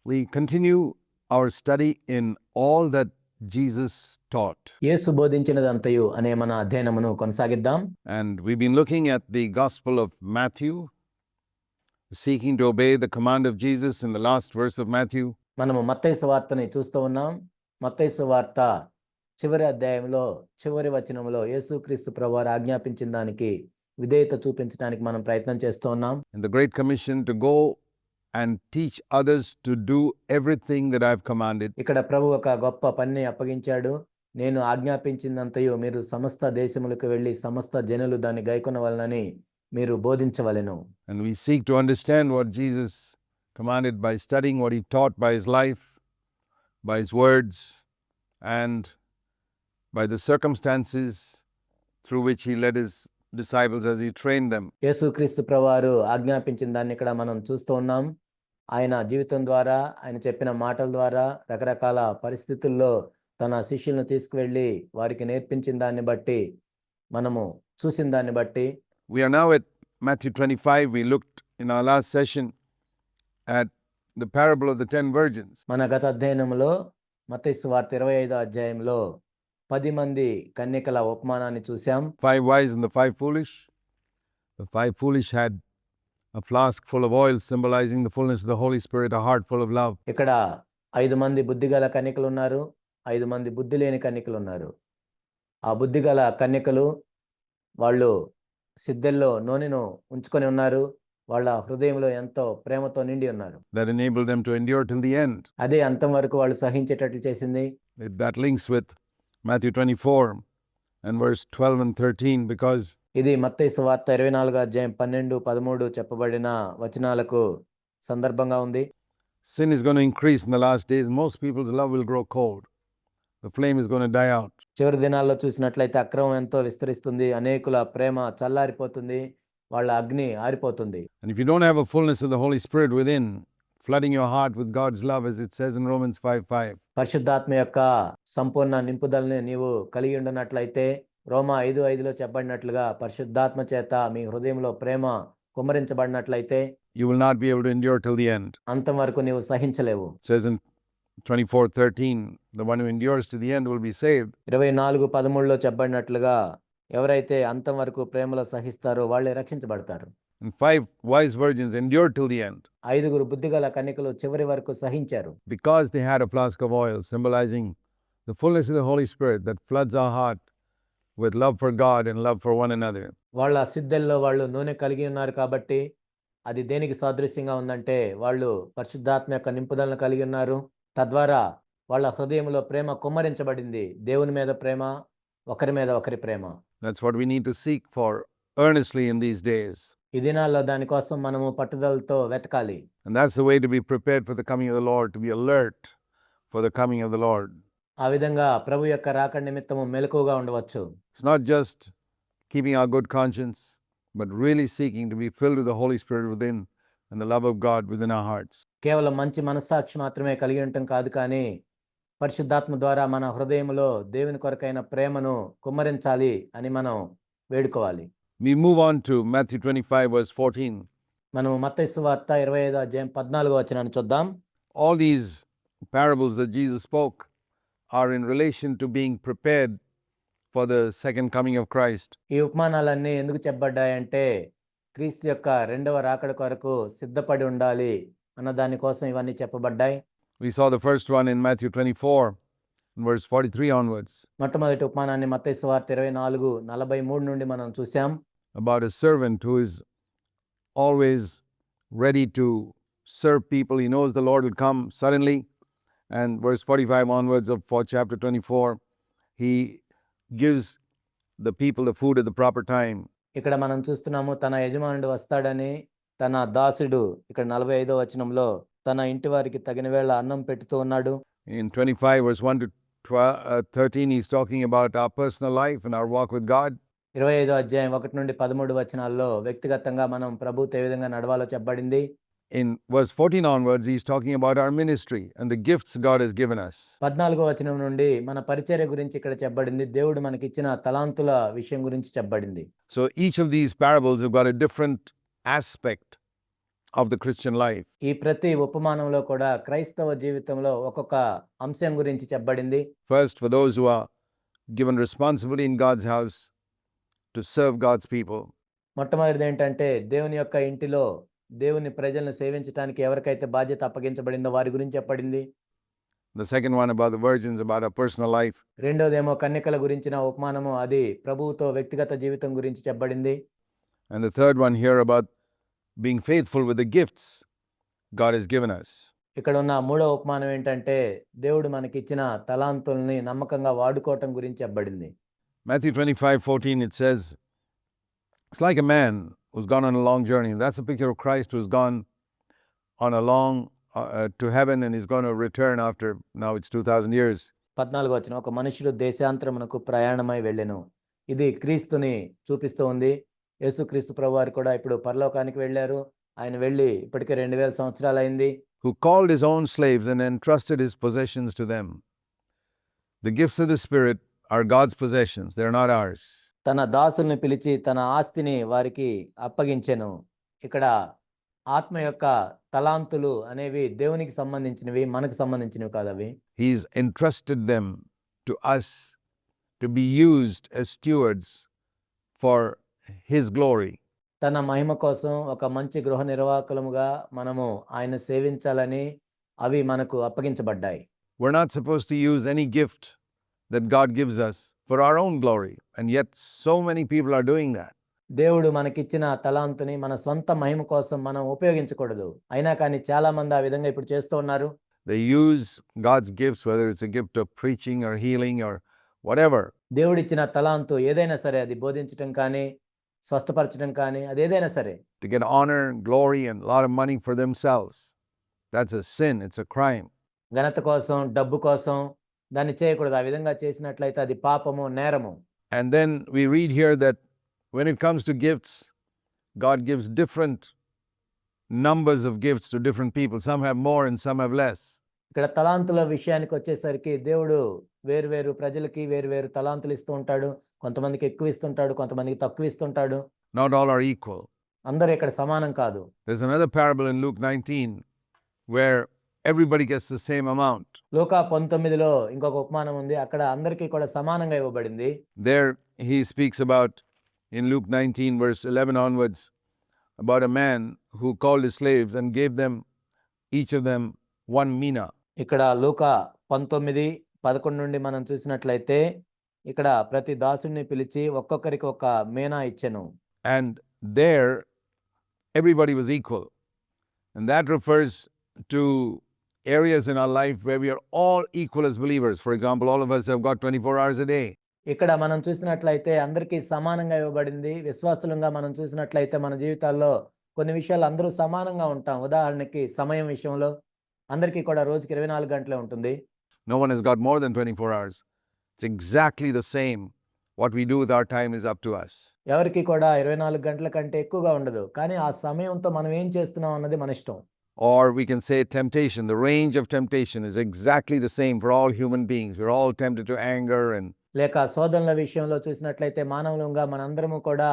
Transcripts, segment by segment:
We continue our study in all that Jesus taught. యేసు బోధించినదంతయు అనే మన అధ్యయనమును కొనసాగిద్దాం. And we've been looking at the Gospel of Matthew, seeking to obey the command of Jesus in the last verse of Matthew. మనము మత్తయి సువార్తని చూస్తూ ఉన్నాం. మత్తయి సువార్త చివరి అధ్యాయంలో చివరి వచనంలో యేసుక్రీస్తు ప్రభువారు ఆజ్ఞాపించిన దానికి విధేయత చూపించడానికి మనం ప్రయత్నం చేస్తూ ఉన్నాం. In the Great Commission to go and teach others to do everything that I've commanded. ఇక్కడ ప్రభు ఒక గొప్ప పనిని అప్పగించాడు. నేను ఆజ్ఞాపించిందంతయు మీరు సమస్త దేశములకు వెళ్ళి సమస్త జనులు దాన్ని గైకొనవలెనని మీరు బోధించవలెను. And we seek to understand what Jesus commanded by studying what he taught by his life, by his words, and by the circumstances through which he led his disciples as he trained them. యేసుక్రీస్తు ప్రభువారు ఆజ్ఞాపించిన దాన్ని ఇక్కడ మనం చూస్తూ ఉన్నాం. ఆయన జీవితం ద్వారా, ఆయన చెప్పిన మాటల ద్వారా, రకరకాల పరిస్థితుల్లో తన శిష్యులను తీసుకువెళ్ళి వారికి నేర్పించిన దాన్ని బట్టి, మనము చూసిన దాన్ని బట్టి. We are now at Matthew 25. We looked in our last session at the parable of the 10 virgins. మన గత అధ్యయనంలో మత్తయి సువార్త 25వ అధ్యాయంలో 10 మంది కన్యకల ఉపమానాన్ని చూసాం. 5 wise and the 5 foolish. The 5 foolish had a flask full of oil symbolizing the fullness of the Holy Spirit, a heart full of love. ఇక్కడ 5 మంది బుద్ధిగల కన్యకలు ఉన్నారు, 5 మంది బుద్ధి లేని కన్యకలు ఉన్నారు. ఆ బుద్ధిగల కన్యకలు వాళ్ళు సిద్ధెల్లో నూనెను ఉంచుకొని ఉన్నారు. వాళ్ళ హృదయంలో ఎంతో ప్రేమతో నిండి ఉన్నారు. That enabled them to endure till the end. అదే అంతం వరకు వాళ్ళు సహించేటట్లు చేసింది. That links with Matthew 24 and verse 12 and 13 because ఇది మత్తయి సువార్త 24వ అధ్యాయం 12, 13 చెప్పబడిన వచనాలకు సందర్భంగా ఉంది. sin is going to increase in the last days. Most people's love will grow cold. The flame is going to die out. చివరి దినాల్లో చూసినట్లయితే అక్రమం ఎంతో విస్తరిస్తుంది. అనేకుల ప్రేమ చల్లారిపోతుంది, వాళ్ళ అగ్ని ఆరిపోతుంది. And if you don't have a fullness of the Holy Spirit within, flooding your heart with God's love, as it says in Romans 5:5. పరిశుద్ధాత్మ యొక్క సంపూర్ణ నింపుదలని నీవు కలిగి ఉండనట్లయితే రోమా 5:5లో చెప్పబడినట్లుగా పరిశుద్ధాత్మ చేత మీ హృదయంలో ప్రేమ కుమ్మరించబడినట్లయితే You will not be able to endure till the end. అంతం వరకు నీవు సహించలేవు. It says in 24:13, the one who endures to the end will be saved. 24:13లో చెప్పబడినట్లుగా ఎవరైతే అంతం వరకు ప్రేమలో సహిస్తారో వాళ్ళే రక్షించబడతారు. And 5 wise virgins endured till the end 5 బుద్ధిగల కన్యకలు చివరి వరకు సహించారు. because they had a flask of oil symbolizing the fullness of the Holy Spirit that floods our heart with love for God and love for one another. వాళ్ళ సిద్ధెల్లో వాళ్ళు నూనె కలిగి ఉన్నారు కాబట్టి అది దేనికి సాదృశ్యంగా ఉందంటే వాళ్ళు పరిశుద్ధాత్మ యొక్క నింపుదలను కలిగి ఉన్నారు. తద్వారా వాళ్ళ హృదయంలో ప్రేమ కుమ్మరించబడింది. దేవుని మీద ప్రేమ, ఒకరి మీద ఒకరి ప్రేమ. That's what we need to seek for earnestly in these days. ఈ దినాల్లో దానికోసం మనము పట్టుదలతో వెతకాలి. And that's the way to be prepared for the coming of the Lord, to be alert for the coming of the Lord. ఆ విధంగా ప్రభు యొక్క రాకడ నిమిత్తము మెలకువగా ఉండవచ్చు. It's not just keeping our good conscience, but really seeking to be filled with the Holy Spirit within and the love of God within our hearts. కేవలం మంచి మనస్సాక్షి మాత్రమే కలిగి ఉండటం కాదు, కానీ పరిశుద్ధాత్మ ద్వారా మన హృదయంలో దేవుని కొరకైన ప్రేమను కుమ్మరించాలి అని మనం వేడుకోవాలి. We move on to Matthew 25 verse 14. మనము మత్తయి సువార్త 25వ అధ్యాయం 14వ వచనాన్ని చూద్దాం. All these parables that Jesus spoke are in relation to being prepared for the second coming of Christ. ఈ ఉపమానాలన్నీ ఎందుకు చెప్పబడ్డాయంటే క్రీస్తు యొక్క రెండవ రాకడ కొరకు సిద్ధపడి ఉండాలి అన్న దానికోసం ఇవన్నీ చెప్పబడ్డాయి. We saw the first one in Matthew 24 verse 43 onwards మొట్టమొదటి ఉపమానాన్ని మత్తయి సువార్త 24:43 నుండి మనం చూసాం. about a servant who is always ready to serve people. He knows the Lord will come suddenly. And verse 45 onwards of chapter 24, he gives the people the food at the proper time. ఇక్కడ మనం చూస్తున్నాము తన యజమానుడు వస్తాడని తన దాసుడు ఇక్కడ 45వ వచనంలో తన ఇంటి వారికి తగిన వేళ అన్నం పెట్టుతూ ఉన్నాడు. In 25 verse 1 to 13, he's talking about our personal life and our walk with God. 25వ అధ్యాయం 1 నుండి 13 వచనాల్లో వ్యక్తిగతంగా మనం ప్రభువుతో ఏ విధంగా నడవాలో చెప్పబడింది. In verse 14 onwards, he's talking about our ministry and the gifts God has given us. 14వ వచనం నుండి మన పరిచర్య గురించి ఇక్కడ చెప్పబడింది. దేవుడు మనకిచ్చిన తలాంతుల విషయం గురించి చెప్పబడింది. So each of these parables have got a different aspect of the Christian life. ఈ ప్రతి ఉపమానంలో కూడా క్రైస్తవ జీవితంలో ఒక్కొక్క అంశం గురించి చెప్పబడింది. First, for those who are given responsibility in God's house to serve God's people. మొట్టమొదటిది ఏంటంటే దేవుని యొక్క ఇంటిలో దేవుని ప్రజలను సేవించడానికి ఎవరికైతే బాధ్యత అప్పగించబడిందో వారి గురించి చెప్పబడింది. The second one about the virgins, about our personal life. రెండోదేమో కన్యకల గురించిన ఉపమానము, అది ప్రభువుతో వ్యక్తిగత జీవితం గురించి చెప్పబడింది. And the third one here about being faithful with the gifts God has given us. ఇక్కడ ఉన్న మూడో ఉపమానం ఏంటంటే దేవుడు మనకిచ్చిన తలాంతుల్ని నమ్మకంగా వాడుకోవటం గురించి చెప్పబడింది. Matthew 25:14, it says, it's like a man who's gone on a long journey. That's a picture of Christ who's gone on a long to heaven and he's going to return after, now it's 2000 years. 14వ వచనం, ఒక మనుషుడు దేశాంతరమునకు ప్రయాణమై వెళ్ళెను. ఇది క్రీస్తుని చూపిస్తూ ఉంది. యేసుక్రీస్తు ప్రభువారు కూడా ఇప్పుడు పరలోకానికి వెళ్ళారు. ఆయన వెళ్ళి ఇప్పటికే 2000 సంవత్సరాలు అయింది. Who called his own slaves and entrusted his possessions to them. The gifts of the Spirit are God's possessions, they're not ours. తన దాసుల్ని పిలిచి తన ఆస్తిని వారికి అప్పగించెను. ఇక్కడ ఆత్మ యొక్క తలాంతులు అనేవి దేవునికి సంబంధించినవి, మనకు సంబంధించినవి కాదు అవి. He's entrusted them to us to be used as stewards for his glory. తన మహిమ కోసం ఒక మంచి గృహ నిర్వాహకులముగా మనము ఆయన సేవించాలని అవి మనకు అప్పగించబడ్డాయి. We're not supposed to use any gift that God gives us for our own glory, and yet so many people are doing that. దేవుడు మనకిచ్చిన తలాంతుని మన సొంత మహిమ కోసం మనం ఉపయోగించకూడదు. అయినా కానీ చాలా మంది ఆ విధంగా ఇప్పుడు చేస్తూ ఉన్నారు. They use God's gifts, whether it's a gift of preaching or healing or whatever. దేవుడిచ్చిన తలాంతు ఏదైనా సరే, అది బోధించడం కానీ స్వస్థపరచడం కానీ అదేదైనా సరే, To get honor, glory, and a lot of money for themselves. That's a sin, it's a crime. ఘనత కోసం, డబ్బు కోసం దాన్ని చేయకూడదు. ఆ విధంగా చేసినట్లయితే అది పాపము, నేరము. And then we read here that when it comes to gifts, God gives different numbers of gifts to different people. Some have more and some have less. ఇక్కడ తలాంతుల విషయానికి వచ్చేసరికి దేవుడు వేరువేరు ప్రజలకి వేరువేరు తలాంతులు ఇస్తూ ఉంటాడు. కొంతమందికి ఎక్కువ ఇస్తుంటాడు, కొంతమందికి తక్కువ ఇస్తుంటాడు. Not all are equal. అందరూ ఇక్కడ సమానం కాదు. There's another parable in Luke 19 where everybody gets the same amount. లూకా 19లో ఇంకొక ఉపమానం ఉంది. అక్కడ అందరికీ కూడా సమానంగా ఇవ్వబడింది. There he speaks about, in Luke 19 verse 11 onwards, about a man who called his slaves and gave them, each of them, 1 mina. ఇక్కడ లూకా 19:11 నుండి మనం చూసినట్లయితే ఇక్కడ ప్రతి దాసుడిని పిలిచి ఒక్కొక్కరికి ఒక మీనా ఇచ్చెను. And there everybody was equal. And that refers to areas in our life where we are all equal as believers. For example, all of us have got 24 hours a day. ఇక్కడ మనం చూసినట్లయితే అందరికీ సమానంగా ఇవ్వబడింది. విశ్వాసులంగా మనం చూసినట్లయితే మన జీవితాల్లో కొన్ని విషయాలు అందరూ సమానంగా ఉంటాం. ఉదాహరణకి సమయం విషయంలో అందరికీ కూడా రోజుకి 24 గంటలే ఉంటుంది. No one has got more than 24 hours. It's exactly the same. What we do with our time is up to us. ఎవరికి కూడా 24 గంటల కంటే ఎక్కువగా ఉండదు. కానీ ఆ సమయంతో మనం ఏం చేస్తున్నాం అన్నది మన ఇష్టం. Or we can say temptation. The range of temptation is exactly the same for all human beings. We're all tempted to anger and లేక శోధనల విషయంలో చూసినట్లయితే మానవులంగా మనందరము కూడా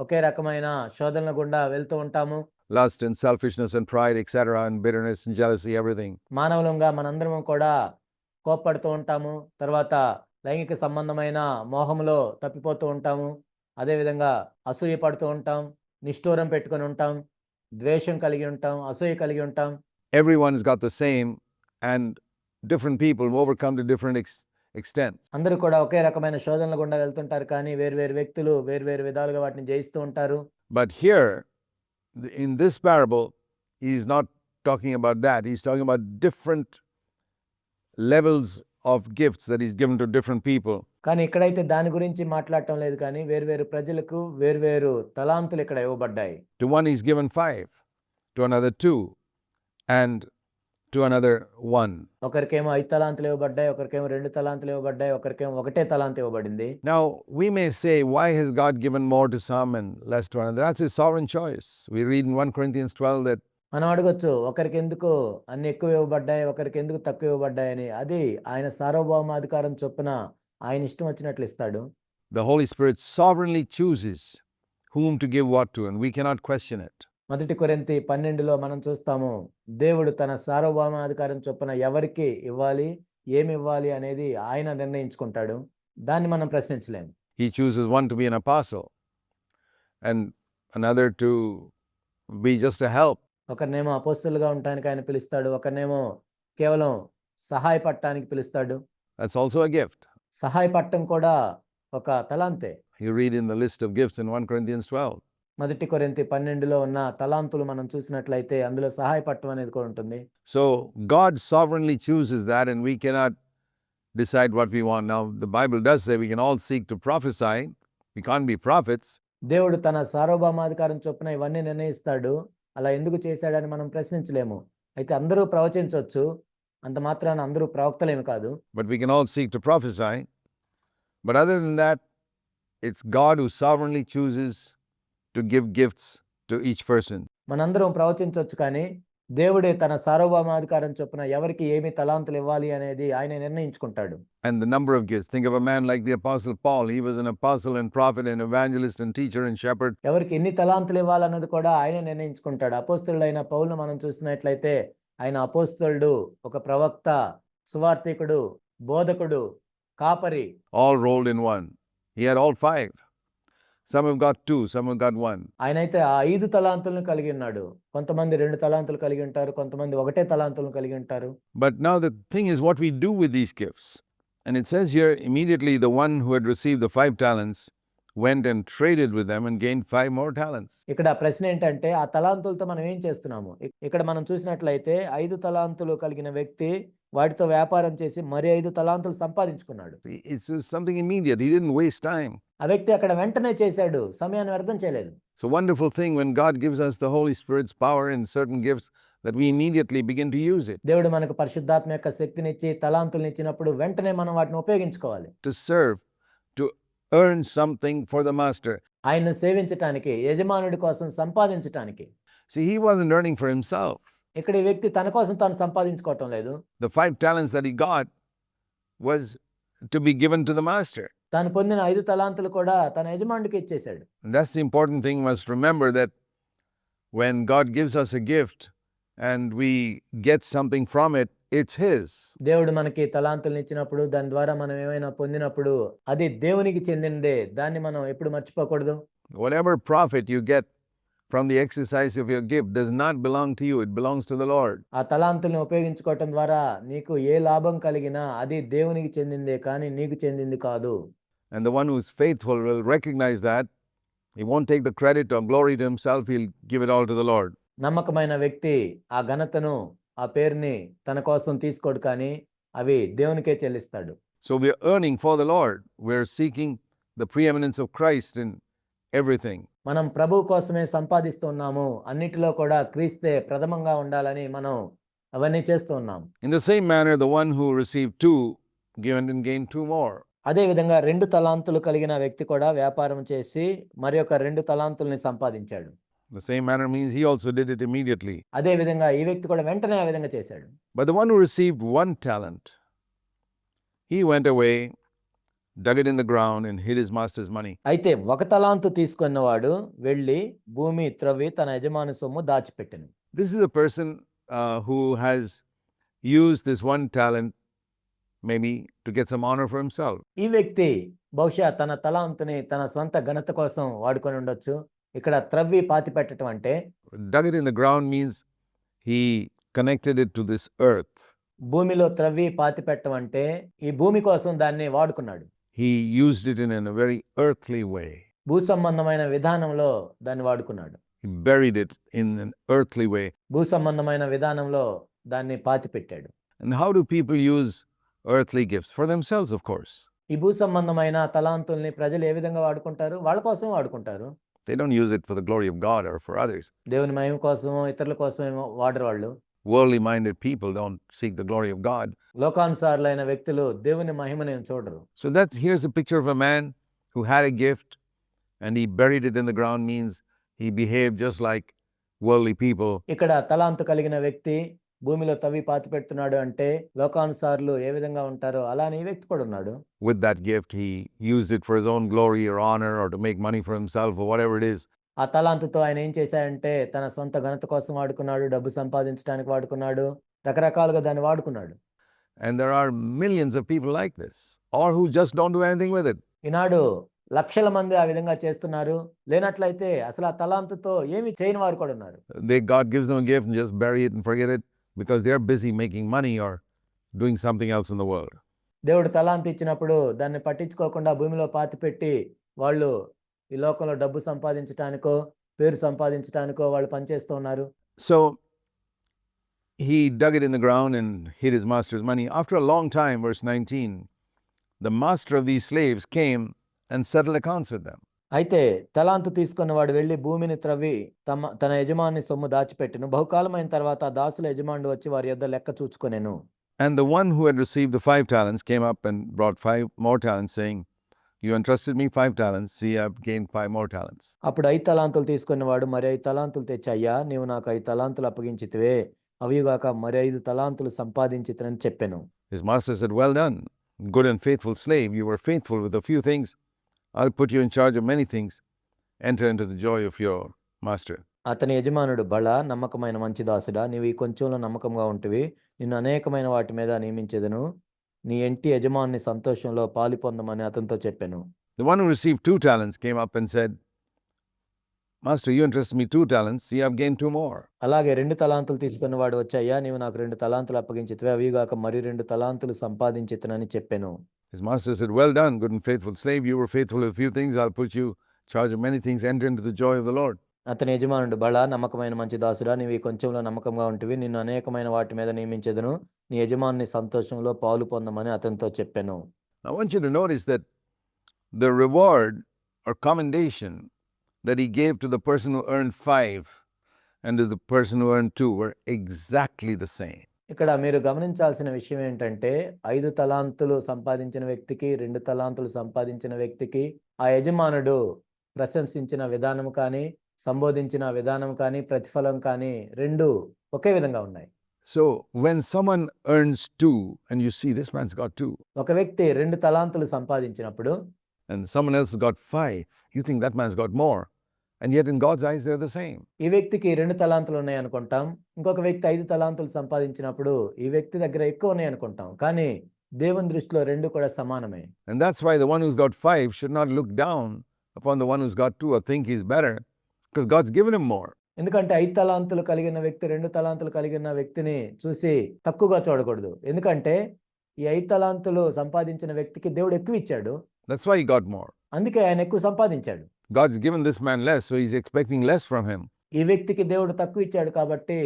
ఒకే రకమైన శోధనల గుండా వెళ్తూ ఉంటాము. lust and selfishness and pride, etc., and bitterness and jealousy, everything. మానవులంగా మనందరము కూడా కోప్పడుతూ ఉంటాము. తర్వాత లైంగిక సంబంధమైన మోహంలో తప్పిపోతూ ఉంటాము. అదేవిధంగా అసూయ పడుతూ ఉంటాం, నిష్ఠూరం పెట్టుకొని ఉంటాం, ద్వేషం కలిగి ఉంటాం, అసూయ కలిగి ఉంటాం. Everyone's got the same, and different people overcome to different extents. అందరూ కూడా ఒకే రకమైన శోధనల గుండా వెళ్తుంటారు, కానీ వేరువేరు వ్యక్తులు వేరువేరు విధాలుగా వాటిని జయిస్తూ ఉంటారు. But here, in this parable, he's not talking about that. He's talking about different levels of gifts that he's given to different people. కానీ ఇక్కడైతే దాని గురించి మాట్లాడటం లేదు, కానీ వేరువేరు ప్రజలకు వేరువేరు తలాంతులు ఇక్కడ ఇవ్వబడ్డాయి. To one he's given 5, to another 2, and to another 1. ఒకరికేమో 5 తలాంతులు ఇవ్వబడ్డాయి, ఒకరికేమో 2 తలాంతులు ఇవ్వబడ్డాయి, ఒకరికేమో 1 తలాంతు ఇవ్వబడింది. Now, we may say, why has God given more to some and less to another? That's his sovereign choice. We read in 1 Corinthians 12 that మనం అడగొచ్చు, ఒకరికి ఎందుకు అన్ని ఎక్కువ ఇవ్వబడ్డాయి, ఒకరికి ఎందుకు తక్కువ ఇవ్వబడ్డాయని. అది ఆయన సార్వభౌమాధికారం చొప్పున ఆయన ఇష్టం వచ్చినట్లు ఇస్తాడు. the Holy Spirit sovereignly chooses whom to give what to, and we cannot question it. మొదటి కొరింథీ 12లో మనం చూస్తాము దేవుడు తన సార్వభౌమాధికారం చొప్పున ఎవరికి ఇవ్వాలి, ఏమి ఇవ్వాలి అనేది ఆయన నిర్ణయించుకుంటాడు. దాన్ని మనం ప్రశ్నించలేము. He chooses one to be an apostle and another to be just a help. ఒకరినేమో అపోస్తలుగా ఉండటానికి ఆయన పిలుస్తాడు. ఒకరినేమో కేవలం సహాయపడటానికి పిలుస్తాడు. That's also a gift. సహాయపడటం కూడా ఒక తలాంతే. You read in the list of gifts in 1 Corinthians 12. మొదటి కొరింథీ 12లో ఉన్న తలాంతులు మనం చూసినట్లయితే అందులో సహాయపడటం అనేది కూడా ఉంటుంది. So God sovereignly chooses that, and we cannot decide what we want. Now, the Bible does say we can all seek to prophesy. We can't be prophets. దేవుడు తన సార్వభౌమాధికారం చొప్పున ఇవన్నీ నిర్ణయిస్తాడు. అలా ఎందుకు చేశాడని మనం ప్రశ్నించలేము. అయితే అందరూ ప్రవచించవచ్చు. అంత మాత్రాన అందరూ ప్రవక్తలేమి కాదు. But we can all seek to prophesy. But other than that, it's God who sovereignly chooses to give gifts to each person. మనందరం ప్రవచించవచ్చు కానీ దేవుడే తన సార్వభౌమాధికారం చొప్పున ఎవరికి ఏమి తలాంతులు ఇవ్వాలి అనేది ఆయన నిర్ణయించుకుంటాడు. And the number of gifts. Think of a man like the Apostle Paul. He was an apostle and prophet and evangelist and teacher and shepherd. ఎవరికి ఎన్ని తలాంతులు ఇవ్వాలన్నది కూడా ఆయన నిర్ణయించుకుంటాడు. అపోస్తలుడైన పౌలును మనం చూసినట్లయితే ఆయన అపోస్తలుడు, ఒక ప్రవక్త, సువార్తికుడు, బోధకుడు, కాపరి, All rolled in one. He had all five. Some have got two, some have got one. ఆయనైతే ఆ 5 తలాంతులను కలిగి ఉన్నాడు. కొంతమంది 2 తలాంతులు కలిగి ఉంటారు. కొంతమంది ఒకటే తలాంతులను కలిగి ఉంటారు. But now the thing is what we do with these gifts. And it says here, immediately the one who had received the 5 talents went and traded with them and gained 5 more talents. ఇక్కడ ప్రశ్న ఏంటంటే ఆ తలాంతులతో మనం ఏం చేస్తున్నాము? ఇక్కడ మనం చూసినట్లయితే 5 తలాంతులు కలిగిన వ్యక్తి వాటితో వ్యాపారం చేసి మరి 5 తలాంతులు సంపాదించుకున్నాడు. It's just something immediate. He didn't waste time. ఆ వ్యక్తి అక్కడ వెంటనే చేశాడు. సమయాన్ని వ్యర్థం చేయలేదు. It's a wonderful thing when God gives us the Holy Spirit's power in certain gifts that we immediately begin to use it దేవుడు మనకు పరిశుద్ధాత్మ యొక్క శక్తినిచ్చి తలాంతులను ఇచ్చినప్పుడు వెంటనే మనం వాటిని ఉపయోగించుకోవాలి. to serve, to earn something for the master. ఆయన్ను సేవించటానికి, యజమానుడి కోసం సంపాదించటానికి. See, he wasn't earning for himself. ఇక్కడ ఈ వ్యక్తి తన కోసం తాను సంపాదించుకోవటం లేదు. The 5 talents that he got was to be given to the master. తాను పొందిన 5 తలాంతులు కూడా తన యజమానుడికి ఇచ్చేశాడు. And that's the important thing. We must remember that when God gives us a gift and we get something from it, it's his. దేవుడు మనకి తలాంతులను ఇచ్చినప్పుడు దాని ద్వారా మనం ఏమైనా పొందినప్పుడు అది దేవునికి చెందిందే. దాన్ని మనం ఎప్పుడు మర్చిపోకూడదు. Whatever profit you get from the exercise of your gift does not belong to you. It belongs to the Lord. ఆ తలాంతుల్ని ఉపయోగించుకోవటం ద్వారా నీకు ఏ లాభం కలిగినా అది దేవునికి చెందిందే కానీ నీకు చెందింది కాదు. And the one who is faithful will recognize that. He won't take the credit or glory to himself. He'll give it all to the Lord. నమ్మకమైన వ్యక్తి ఆ ఘనతను, ఆ పేరుని తన కోసం తీసుకోడు కానీ అవి దేవునికే చెల్లిస్తాడు. So we're earning for the Lord. We're seeking the preeminence of Christ in everything. మనం ప్రభువు కోసమే సంపాదిస్తున్నాము. అన్నిటిలో కూడా క్రీస్తే ప్రథమంగా ఉండాలని మనం అవన్నీ చేస్తూ ఉన్నాం. In the same manner, the one who received 2 given and gained 2 more. అదే విధంగా 2 తలాంతులు కలిగిన వ్యక్తి కూడా వ్యాపారం చేసి మరి ఒక 2 తలాంతుల్ని సంపాదించాడు. The same manner means he also did it immediately. అదే విధంగా ఈ వ్యక్తి కూడా వెంటనే ఆ విధంగా చేశాడు. But the one who received 1 talent, he went away, dug it in the ground and hid his master's money. అయితే 1 తలాంతు తీసుకున్నవాడు వెళ్ళి భూమి త్రవ్వి తన యజమాని సొమ్ము దాచిపెట్టెను. This is a person who has used this 1 talent maybe to get some honor for himself. ఈ వ్యక్తి బహుశా తన తలాంతుని తన సొంత ఘనత కోసం వాడుకొని ఉండొచ్చు. ఇక్కడ త్రవ్వి పాతిపెట్టడం అంటే Dug it in the ground means he connected it to this earth. భూమిలో త్రవ్వి పాతిపెట్టడం అంటే ఈ భూమి కోసం దాన్ని వాడుకున్నాడు. He used it in a very earthly way. భూ సంబంధమైన విధానంలో దాన్ని వాడుకున్నాడు. He buried it in an earthly way. భూ సంబంధమైన విధానంలో దాన్ని పాతిపెట్టాడు. And how do people use earthly gifts? For themselves, of course. ఈ భూ సంబంధమైన తలాంతుల్ని ప్రజలు ఏ విధంగా వాడుకుంటారు? వాళ్ళ కోసం వాడుకుంటారు. They don't use it for the glory of God or for others. దేవుని మహిమ కోసమో ఇతరుల కోసం ఏమో వాడరు వాళ్ళు. Worldly minded people don't seek the glory of God. లోకానుసారులైన వ్యక్తులు దేవుని మహిమను చూడరు. So here's a picture of a man who had a gift and he buried it in the ground, means he behaved just like worldly people. ఇక్కడ తలాంతు కలిగిన వ్యక్తి భూమిలో తవ్వి పాతి పెడుతున్నాడు అంటే లోకానుసారులు ఏ విధంగా ఉంటారో అలానే ఈ వ్యక్తి కూడా ఉన్నాడు. With that gift, he used it for his own glory or honor or to make money for himself or whatever it is. ఆ తలాంతుతో ఆయన ఏం చేశాడంటే తన సొంత ఘనత కోసం వాడుకున్నాడు, డబ్బు సంపాదించడానికి వాడుకున్నాడు, రకరకాలుగా దాన్ని వాడుకున్నాడు. And there are millions of people like this, or who just don't do anything with it. ఈనాడు లక్షల మంది ఆ విధంగా చేస్తున్నారు. లేనట్లయితే అసలు ఆ తలాంతుతో ఏమి చేయని వారు కూడా ఉన్నారు. God gives them a gift and just bury it and forget it because they're busy making money or doing something else in the world. దేవుడు తలాంతు ఇచ్చినప్పుడు దాన్ని పట్టించుకోకుండా భూమిలో పాతిపెట్టి వాళ్ళు ఈ లోకంలో డబ్బు సంపాదించటానికో, పేరు సంపాదించటానికో వాళ్ళు పనిచేస్తూ ఉన్నారు. So he dug it in the ground and hid his master's money. After a long time, verse 19, the master of these slaves came and settled accounts with them. అయితే తలాంతు తీసుకున్న వాడు వెళ్లి భూమిని త్రవ్వి తన యజమాని సొమ్ము దాచిపెట్టెను. బహుకాలమైన తర్వాత ఆ దాసుల యజమానుడు వచ్చి వారి యొద్ద లెక్క చూచుకొనెను. And the one who had received the 5 talents came up and brought 5 more talents, saying, You entrusted me 5 talents. See, I've gained 5 more talents. అప్పుడు 5 తలాంతులు తీసుకున్నవాడు మరి 5 తలాంతులు తెచ్చి, అయ్యా నీవు నాకు 5 తలాంతులు అప్పగించితివే, అవిగాక మరి 5 తలాంతులు సంపాదించితినని చెప్పెను. His master said, Well done, good and faithful slave. You were faithful with a few things. I'll put you in charge of many things. Enter into the joy of your master. అతని యజమానుడు, బళ నమ్మకమైన మంచి దాసుడా, నీవు ఈ కొంచెంలో నమ్మకంగా ఉంటివి, నిన్ను అనేకమైన వాటి మీద నియమించెదను, నీ ఇంటి యజమాని సంతోషంలో పాలు పొందమని అతనితో చెప్పెను. The one who received 2 talents came up and said, Master, you entrusted me 2 talents. See, I've gained 2 more. అలాగే 2 తలాంతులు తీసుకున్నవాడు వచ్చి, అయ్యా నీవు నాకు 2 తలాంతులు అప్పగించితివే, అవిగాక మరి 2 తలాంతులు సంపాదించితినని చెప్పెను. His master said, Well done, good and faithful slave. You were faithful with a few things. I'll put you in charge of many things. Enter into the joy of the Lord. అతని యజమానుడు, బళ నమ్మకమైన మంచి దాసుడా, నీవు ఈ కొంచెంలో నమ్మకంగా ఉంటివి, నిన్ను అనేకమైన వాటి మీద నియమించెదను, నీ యజమాని సంతోషంలో పాలు పొందమని అతనితో చెప్పెను. I want you to notice that the reward or commendation that he gave to the person who earned 5 and to the person who earned 2 were exactly the same. ఇక్కడ మీరు గమనించాల్సిన విషయం ఏంటంటే 5 తలాంతులు సంపాదించిన వ్యక్తికి, 2 తలాంతులు సంపాదించిన వ్యక్తికి ఆ యజమానుడు ప్రశంసించిన విధానం కానీ, సంబోధించిన విధానం కానీ, ప్రతిఫలం కానీ 2 ఒకే విధంగా ఉన్నాయి. So when someone earns 2 and you see this man's got 2 ఒక వ్యక్తి 2 తలాంతులు సంపాదించినప్పుడు and someone else has got 5, you think that man's got more. And yet in God's eyes they're the same. ఈ వ్యక్తికి 2 తలాంతులు ఉన్నాయి అనుకుంటాం. ఇంకొక వ్యక్తి 5 తలాంతులు సంపాదించినప్పుడు ఈ వ్యక్తి దగ్గర ఎక్కువ ఉన్నాయి అనుకుంటాం. కానీ దేవుని దృష్టిలో 2 కూడా సమానమే. And that's why the one who's got 5 should not look down upon the one who's got 2 or think he's better, because God's given him more. ఎందుకంటే 5 తలాంతులు కలిగిన వ్యక్తి 2 తలాంతులు కలిగిన వ్యక్తిని చూసి తక్కువగా చూడకూడదు. ఎందుకంటే ఈ 5 తలాంతులు సంపాదించిన వ్యక్తికి దేవుడు ఎక్కువ ఇచ్చాడు. That's why he got more. అందుకే ఆయన ఎక్కువ సంపాదించాడు. God's given this man less, so he's expecting less from him. ఈ వ్యక్తికి దేవుడు తక్కువ ఇచ్చాడు కాబట్టి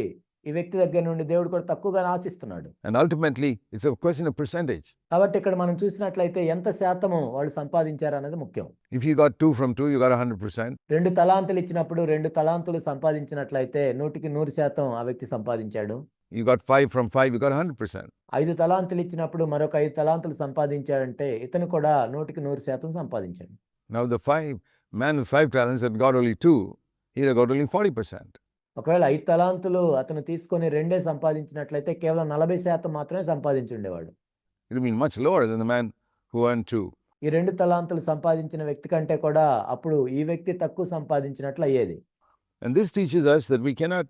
ఈ వ్యక్తి దగ్గర నుండి దేవుడు కూడా తక్కువగానే ఆశిస్తున్నాడు. And ultimately, it's a question of percentage. కాబట్టి ఇక్కడ మనం చూసినట్లయితే ఎంత శాతము వాళ్ళు సంపాదించారు అనేది ముఖ్యం. If you got 2 from 2, you got 100%. 2 తలాంతులు ఇచ్చినప్పుడు 2 తలాంతులు సంపాదించినట్లయితే 100% ఆ వ్యక్తి సంపాదించాడు. You got 5 from 5, you got 100%. 5 తలాంతులు ఇచ్చినప్పుడు మరొక 5 తలాంతులు సంపాదించాడంటే ఇతను కూడా 100% సంపాదించాడు. Now the man with 5 talents had got only 2, he'd have got only 40%. ఒకవేళ 5 తలాంతులు అతను తీసుకొని 2 సంపాదించినట్లయితే కేవలం 40% మాత్రమే సంపాదించుండేవాడు. It would be much lower than the man who earned 2. ఈ 2 తలాంతులు సంపాదించిన వ్యక్తి కంటే కూడా అప్పుడు ఈ వ్యక్తి తక్కువ సంపాదించినట్లు అయ్యేది. And this teaches us that we cannot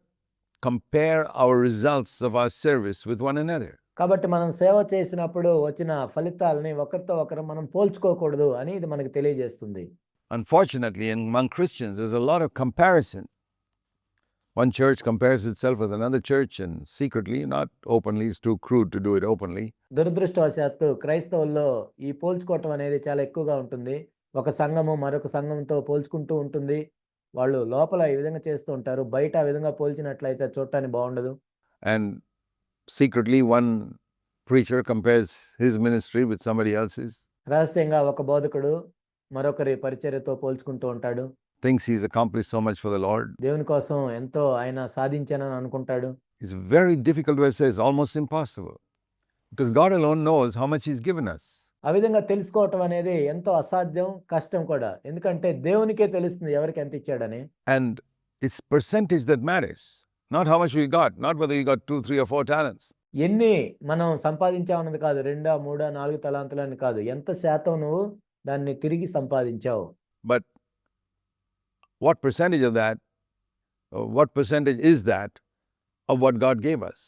compare our results of our service with one another. కాబట్టి మనం సేవ చేసినప్పుడు వచ్చిన ఫలితాలని ఒకరితో ఒకరు మనం పోల్చుకోకూడదు అని ఇది మనకు తెలియజేస్తుంది. Unfortunately, among Christians, there's a lot of comparison. One church compares itself with another church, and secretly, not openly, it's too crude to do it openly. దురదృష్టవశాత్తు క్రైస్తవుల్లో ఈ పోల్చుకోవటం అనేది చాలా ఎక్కువగా ఉంటుంది. ఒక సంఘము మరొక సంఘంతో పోల్చుకుంటూ ఉంటుంది. వాళ్ళు లోపల ఈ విధంగా చేస్తూ ఉంటారు. బయట ఆ విధంగా పోల్చినట్లయితే చూడటానికి బాగుండదు. And secretly, one preacher compares his ministry with somebody else's, రహస్యంగా ఒక బోధకుడు మరొకరి పరిచర్యతో పోల్చుకుంటూ ఉంటాడు. thinks he's accomplished so much for the Lord. దేవుని కోసం ఎంతో ఆయన సాధించానని అనుకుంటాడు. It's very difficult to assess, almost impossible, because God alone knows how much he's given us. ఆ విధంగా తెలుసుకోవటం అనేది ఎంతో అసాధ్యం, కష్టం కూడా. ఎందుకంటే దేవునికే తెలుస్తుంది ఎవరికి ఎంత ఇచ్చాడని. And it's percentage that matters, not how much we got, not whether you got 2, 3 or 4 talents. ఎన్ని మనం సంపాదించామన్నది కాదు, 2, 3, 4 తలాంతులు అని కాదు, ఎంత శాతం నువ్వు దాన్ని తిరిగి సంపాదించావు. But what percentage of that, what percentage is that of what God gave us?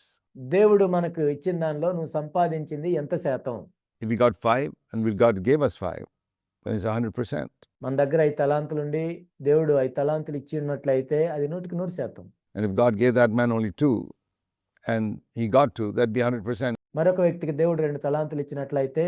దేవుడు మనకు ఇచ్చిన దానిలో నువ్వు సంపాదించింది ఎంత శాతం? If we got 5 and God gave us 5, then it's 100%. మన దగ్గర 5 తలాంతులుండి దేవుడు 5 తలాంతులు ఇచ్చి ఉన్నట్లయితే అది 100%. And if God gave that man only 2 and he got 2, that'd be 100%. మరొక వ్యక్తికి దేవుడు 2 తలాంతులు ఇచ్చినట్లయితే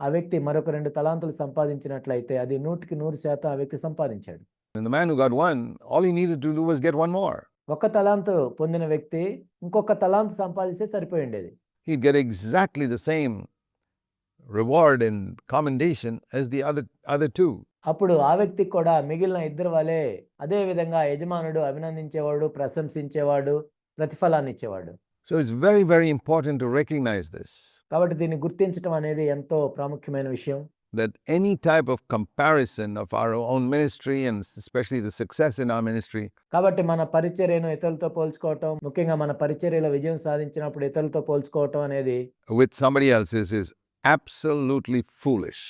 ఆ వ్యక్తి మరొక 2 తలాంతులు సంపాదించినట్లయితే అది 100% ఆ వ్యక్తి సంపాదించాడు. And the man who got 1, all he needed to do was get 1 more. ఒక తలాంతు పొందిన వ్యక్తి ఇంకొక తలాంతు సంపాదిస్తే సరిపోయి ఉండేది. He'd get exactly the same reward and commendation as the other 2. అప్పుడు ఆ వ్యక్తికి కూడా మిగిలిన ఇద్దరు వలె అదే విధంగా యజమానుడు అభినందించేవాడు, ప్రశంసించేవాడు, ప్రతిఫలాన్ని ఇచ్చేవాడు. So it's very, very important to recognize this, కాబట్టి దీన్ని గుర్తించడం అనేది ఎంతో ప్రాముఖ్యమైన విషయం. that any type of comparison of our own ministry and especially the success in our ministry కాబట్టి మన పరిచర్యను ఇతరులతో పోల్చుకోవటం, ముఖ్యంగా మన పరిచర్యలో విజయం సాధించినప్పుడు ఇతరులతో పోల్చుకోవటం అనేది with somebody else's is absolutely foolish.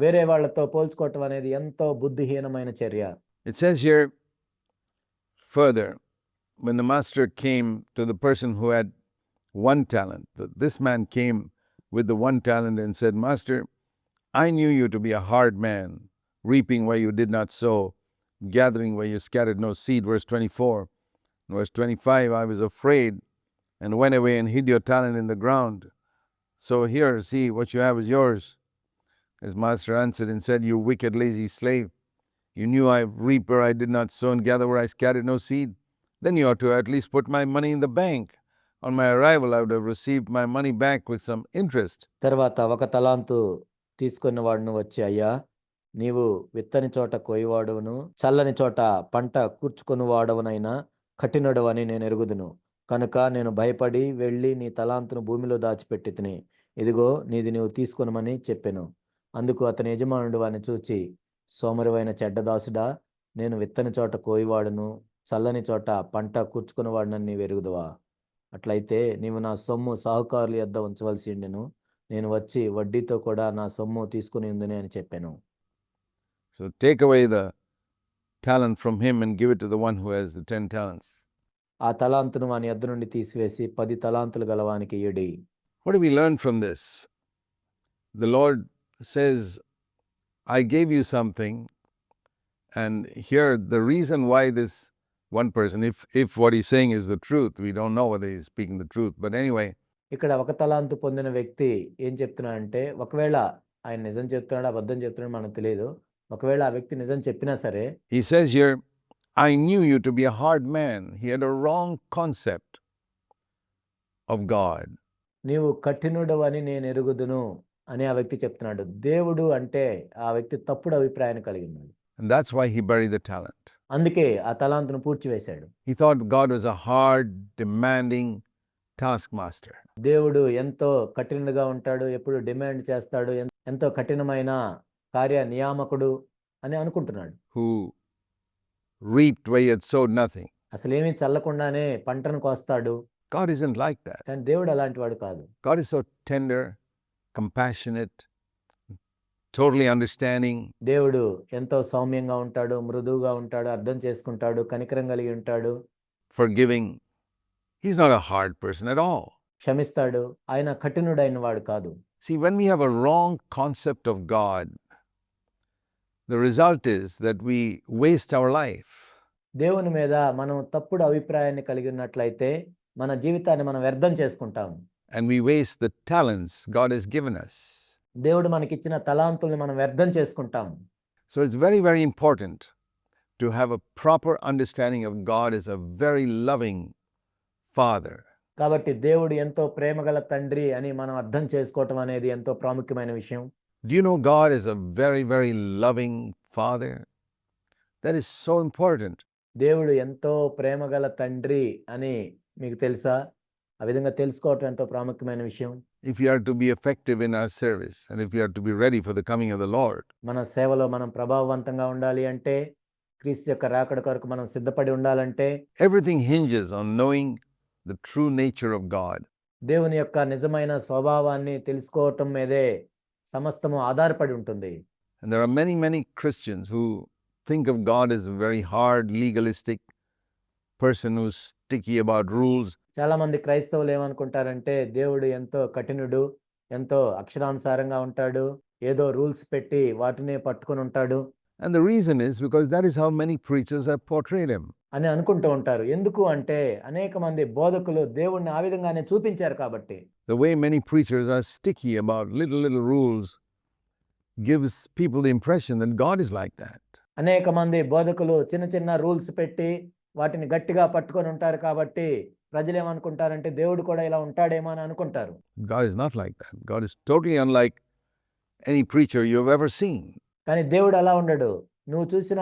వేరే వాళ్ళతో పోల్చుకోవటం అనేది ఎంతో బుద్ధిహీనమైన చర్య. It says here further, when the master came to the person who had 1 talent, this man came with the 1 talent and said, "Master, I knew you to be a hard man, reaping where you did not sow, gathering where you scattered no seed." Verse 24. In verse 25, I was afraid and went away and hid your talent in the ground. So here, see, what you have is yours. His master answered and said, "You wicked, lazy slave. You knew I reap where I did not sow and gather where I scattered no seed. Then you ought to at least put my money in the bank. On my arrival, I would have received my money back with some interest." తర్వాత ఒక తలాంతు తీసుకున్న వాడును వచ్చి, అయ్యా, నీవు విత్తని చోట కోయివాడును, చల్లని చోట పంట కూర్చుకొని వాడవనైనా కఠినుడు అని నేను ఎరుగుదును. కనుక నేను భయపడి వెళ్ళి నీ తలాంతును భూమిలో దాచిపెట్టి తిని, ఇదిగో నీది నీవు తీసుకొనమని చెప్పెను. అందుకు అతని యజమానుడు వాని చూచి, సోమరివైన చెడ్డదాసుడా, నేను విత్తని చోట కోయివాడును, చల్లని చోట పంట కూర్చుకున్నవాడునని నీవు ఎరుగుదువా? అట్లయితే నీవు నా సొమ్ము సాహుకారుల యొద్ద ఉంచవలసి ఉండెను. నేను వచ్చి వడ్డీతో కూడా నా సొమ్ము తీసుకుని ఉందని అని చెప్పాను. So take away the talent from him and give it to the one who has the 10 talents. ఆ తలాంతును వాని యొద్ద నుండి తీసివేసి 10 తలాంతులు గలవానికి ఇయ్యుడి. What do we learn from this? The Lord says, I gave you something, and here the reason why this one person, if what he's saying is the truth, we don't know whether he's speaking the truth, but anyway, ఇక్కడ ఒక తలాంతు పొందిన వ్యక్తి ఏం చెప్తున్నాడంటే, ఒకవేళ ఆయన నిజం చెప్తున్నాడు అబద్ధం చెప్తున్నాడు మనకు తెలియదు. ఒకవేళ ఆ వ్యక్తి నిజం చెప్పినా సరే, he says here, I knew you to be a hard man. He had a wrong concept of God. నీవు కఠినుడు అని నేను ఎరుగుదును అని ఆ వ్యక్తి చెప్తున్నాడు. దేవుడు అంటే ఆ వ్యక్తి తప్పుడు అభిప్రాయాన్ని కలిగి ఉన్నాడు. And that's why he buried the talent. అందుకే ఆ తలాంతును పూడ్చివేశాడు. He thought God was a hard, demanding taskmaster. దేవుడు ఎంతో కఠినంగా ఉంటాడు, ఎప్పుడు డిమాండ్ చేస్తాడు, ఎంతో కఠినమైన కార్య నియామకుడు అని అనుకుంటున్నాడు. Who reaped where he had sowed nothing. అసలేమీ చల్లకుండానే పంటను కోస్తాడు. God isn't like that. కానీ దేవుడు అలాంటి వాడు కాదు. God is so tender, compassionate, totally understanding. దేవుడు ఎంతో సౌమ్యంగా ఉంటాడు, మృదువుగా ఉంటాడు, అర్థం చేసుకుంటాడు, కనికరం కలిగి ఉంటాడు, forgiving. He's not a hard person at all. క్షమిస్తాడు. ఆయన కఠినుడైన వాడు కాదు. See, when we have a wrong concept of God, the result is that we waste our life. దేవుని మీద మనం తప్పుడు అభిప్రాయాన్ని కలిగి ఉన్నట్లయితే మన జీవితాన్ని మనం వ్యర్థం చేసుకుంటాం. And we waste the talents God has given us. దేవుడు మనకిచ్చిన తలాంతుల్ని మనం వ్యర్థం చేసుకుంటాం. So it's very, very important to have a proper understanding of God as a very loving Father. కాబట్టి దేవుడు ఎంతో ప్రేమగల తండ్రి అని మనం అర్థం చేసుకోవటం అనేది ఎంతో ప్రాముఖ్యమైన విషయం. Do you know God is a very, very loving Father? That is so important. దేవుడు ఎంతో ప్రేమగల తండ్రి అని మీకు తెలుసా? ఆ విధంగా తెలుసుకోవటం ఎంతో ప్రాముఖ్యమైన విషయం. If we are to be effective in our service and if we are to be ready for the coming of the Lord, మన సేవలో మనం ప్రభావవంతంగా ఉండాలి అంటే, క్రీస్తు యొక్క రాకడ కొరకు మనం సిద్ధపడి ఉండాలంటే, everything hinges on knowing the true nature of God. దేవుని యొక్క నిజమైన స్వభావాన్ని తెలుసుకోవటం మీదే సమస్తము ఆధారపడి ఉంటుంది. And there are many, many Christians who think of God as a very hard, legalistic person who's sticky about rules. చాలా మంది క్రైస్తవులు ఏమనుకుంటారంటే దేవుడు ఎంతో కఠినుడు, ఎంతో అక్షరానుసారంగా ఉంటాడు, ఏదో రూల్స్ పెట్టి వాటినే పట్టుకొని ఉంటాడు And the reason is because that is how many preachers have portrayed him. అని అనుకుంటూ ఉంటారు. ఎందుకు అంటే అనేక మంది బోధకులు దేవుణ్ణి ఆ విధంగానే చూపించారు కాబట్టి. The way many preachers are sticky about little rules gives people the impression that God is like that. అనేక మంది బోధకులు చిన్న చిన్న రూల్స్ పెట్టి వాటిని గట్టిగా పట్టుకొని ఉంటారు కాబట్టి ప్రజలు ఏమనుకుంటారంటే దేవుడు కూడా ఇలా ఉంటాడేమో అని అనుకుంటారు. God is not like that. God is totally unlike any preacher you have ever seen. కానీ దేవుడు అలా ఉండడు. నువ్వు చూసిన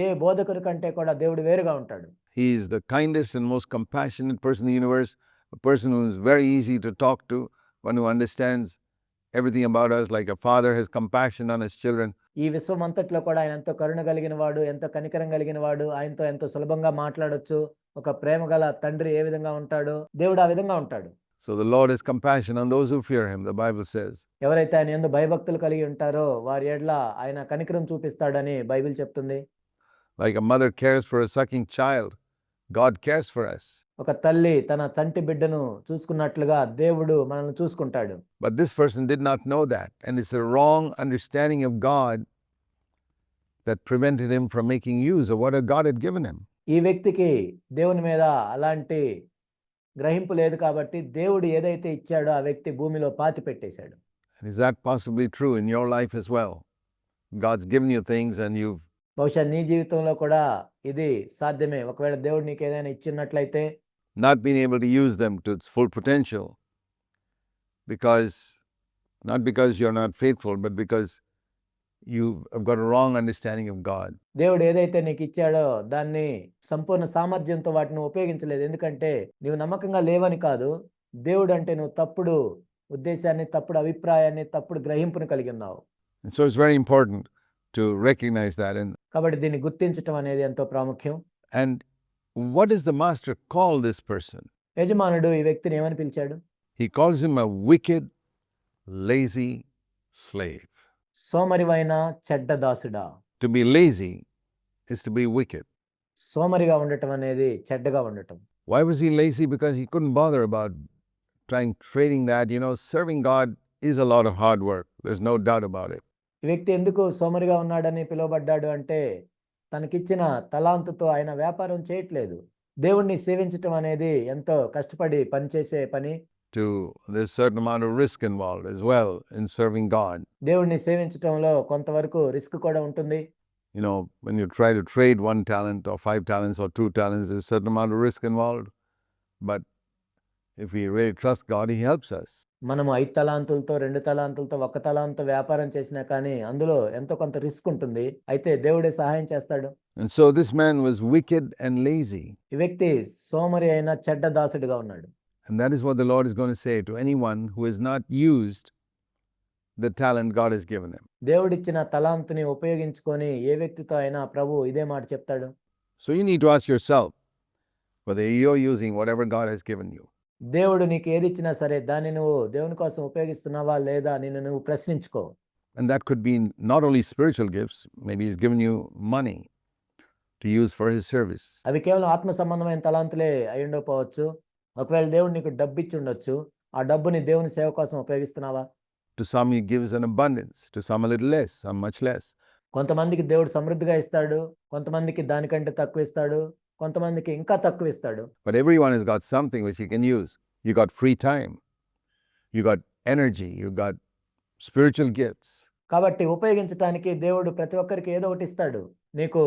ఏ బోధకుడి కంటే కూడా దేవుడు వేరుగా ఉంటాడు. He is the kindest and most compassionate person in the universe, a person who is very easy to talk to, one who understands everything about us like a father has compassion on his children. ఈ విశ్వం అంతట్లో కూడా ఆయన ఎంతో కరుణ కలిగిన వాడు, ఎంతో కనికరం కలిగిన వాడు, ఆయనతో ఎంతో సులభంగా మాట్లాడొచ్చు. ఒక ప్రేమ గల తండ్రి ఏ విధంగా ఉంటాడో దేవుడు ఆ విధంగా ఉంటాడు. So the Lord has compassion on those who fear him, the Bible says. ఎవరైతే ఆయన యందు భయభక్తులు కలిగి ఉంటారో వారి ఎడల ఆయన కనికరం చూపిస్తాడని బైబిల్ చెప్తుంది. Like a mother cares for a sucking child, God cares for us. ఒక తల్లి తన చంటి బిడ్డను చూసుకున్నట్లుగా దేవుడు మనల్ని చూసుకుంటాడు. But this person did not know that, and it's a wrong understanding of God that prevented him from making use of what God had given him. ఈ వ్యక్తికి దేవుని మీద అలాంటి గ్రహింపు లేదు కాబట్టి దేవుడు ఏదైతే ఇచ్చాడో ఆ వ్యక్తి భూమిలో పాతి పెట్టేశాడు. And is that possibly true in your life as well? God's given you things and you've బహుశా నీ జీవితంలో కూడా ఇది సాధ్యమే. ఒకవేళ దేవుడు నీకు ఏదైనా ఇచ్చినట్లయితే not been able to use them to its full potential not because you're not faithful, but because you've got a wrong understanding of God. దేవుడు ఏదైతే నీకు ఇచ్చాడో దాన్ని సంపూర్ణ సామర్థ్యంతో వాటిని ఉపయోగించలేదు. ఎందుకంటే నీవు నమ్మకంగా లేవని కాదు, దేవుడు అంటే నువ్వు తప్పుడు ఉద్దేశాన్ని, తప్పుడు అభిప్రాయాన్ని, తప్పుడు గ్రహింపుని కలిగి ఉన్నావు. And so it's very important to recognize that. కాబట్టి దీన్ని గుర్తించటం అనేది ఎంతో ప్రాముఖ్యం. And what does the master call this person? యజమానుడు ఈ వ్యక్తిని ఏమని పిలిచాడు? He calls him a wicked, lazy slave. సోమరివైన చెడ్డ దాసుడా. To be lazy is to be wicked. సోమరిగా ఉండటం అనేది చెడ్డగా ఉండటం. Why was he lazy? Because he couldn't bother about trading that. Serving God is a lot of hard work. There's no doubt about it. ఈ వ్యక్తి ఎందుకు సోమరిగా ఉన్నాడని పిలువబడ్డాడు అంటే తనకిచ్చిన తలాంతుతో ఆయన వ్యాపారం చేయట్లేదు. దేవుణ్ణి సేవించటం అనేది ఎంతో కష్టపడి పనిచేసే పని. There's certain amount of risk involved as well in serving God. దేవుణ్ణి సేవించటంలో కొంతవరకు రిస్క్ కూడా ఉంటుంది. When you try to trade 1 talent or 5 talents or 2 talents, there's a certain amount of risk involved. But if we really trust God, he helps us. మనము 5 తలాంతులతో 2 తలాంతులతో 1 తలాంతు వ్యాపారం చేసినా కానీ అందులో ఎంతో కొంత రిస్క్ ఉంటుంది. అయితే దేవుడే సహాయం చేస్తాడు. And so this man was wicked and lazy. ఈ వ్యక్తి సోమరి అయిన చెడ్డ దాసుడిగా ఉన్నాడు. And that is what the Lord is going to say to anyone who has not used the talent God has given him. దేవుడిచ్చిన తలాంతుని ఉపయోగించుకొని ఏ వ్యక్తితో అయినా ప్రభు ఇదే మాట చెప్తాడు. So you need to ask yourself whether you're using whatever God has given you. దేవుడు నీకు ఏది ఇచ్చినా సరే దాన్ని నువ్వు దేవుని కోసం ఉపయోగిస్తున్నావా లేదా నిన్ను నువ్వు ప్రశ్నించుకో. And that could be not only spiritual gifts, maybe he's given you money to use for his service. అవి కేవలం ఆత్మ సంబంధమైన తలాంతులే అయి ఉండకపోవచ్చు. ఒకవేళ దేవుడు నీకు డబ్బు ఇచ్చి ఉండొచ్చు. ఆ డబ్బుని దేవుని సేవ కోసం ఉపయోగిస్తున్నావా? To some he gives an abundance, to some a little less, some much less. కొంతమందికి దేవుడు సమృద్ధిగా ఇస్తాడు, కొంతమందికి దానికంటే తక్కువ ఇస్తాడు, కొంతమందికి ఇంకా తక్కువ ఇస్తాడు. But everyone has got something which he can use. You got free time, you got energy, you got spiritual gifts. కాబట్టి ఉపయోగించడానికి దేవుడు ప్రతి ఒక్కరికి ఏదో ఒకటి ఇస్తాడు. నీకు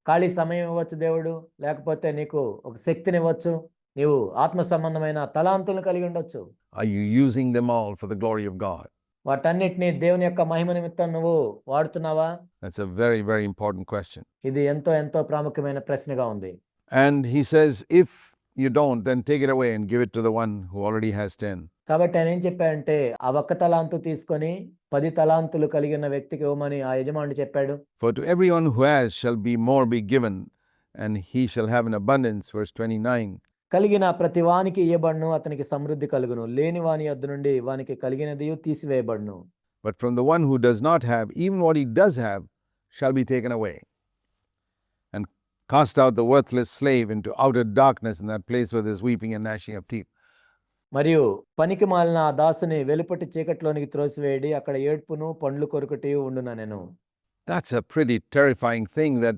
ఖాళీ సమయం ఇవ్వచ్చు దేవుడు, లేకపోతే నీకు ఒక శక్తిని ఇవ్వచ్చు. నీవు ఆత్మ సంబంధమైన తలాంతులను కలిగి ఉండొచ్చు. Are you using them all for the glory of God? వాటన్నిటిని దేవుని యొక్క మహిమ నిమిత్తం నువ్వు వాడుతున్నావా? That's a very, very important question. ఇది ఎంతో ఎంతో ప్రాముఖ్యమైన ప్రశ్నగా ఉంది. And he says, if you don't, then take it away and give it to the one who already has 10. కాబట్టి ఆయన ఏం చెప్పాడంటే ఆ 1 తలాంతు తీసుకొని 10 తలాంతులు కలిగిన వ్యక్తికి ఇవ్వమని ఆ యజమానుడు చెప్పాడు. For to everyone who has shall be more be given, and he shall have an abundance. Verse 29. కలిగిన ప్రతి వానికి ఇయ్యబడును, అతనికి సమృద్ధి కలుగును. లేని వాని యొద్ద నుండి వానికి కలిగినది తీసివేయబడును. But from the one who does not have, even what he does have shall be taken away. cast out the worthless slave into outer darkness, in that place where there's weeping and gnashing of teeth. మరియు పనికి మాలిన ఆ దాసుని వెలుపటి చీకట్లోనికి త్రోసివేయడి, అక్కడ ఏడ్పును పండ్లు కొరుకుటయు ఉండుననెను. That's a pretty terrifying thing, that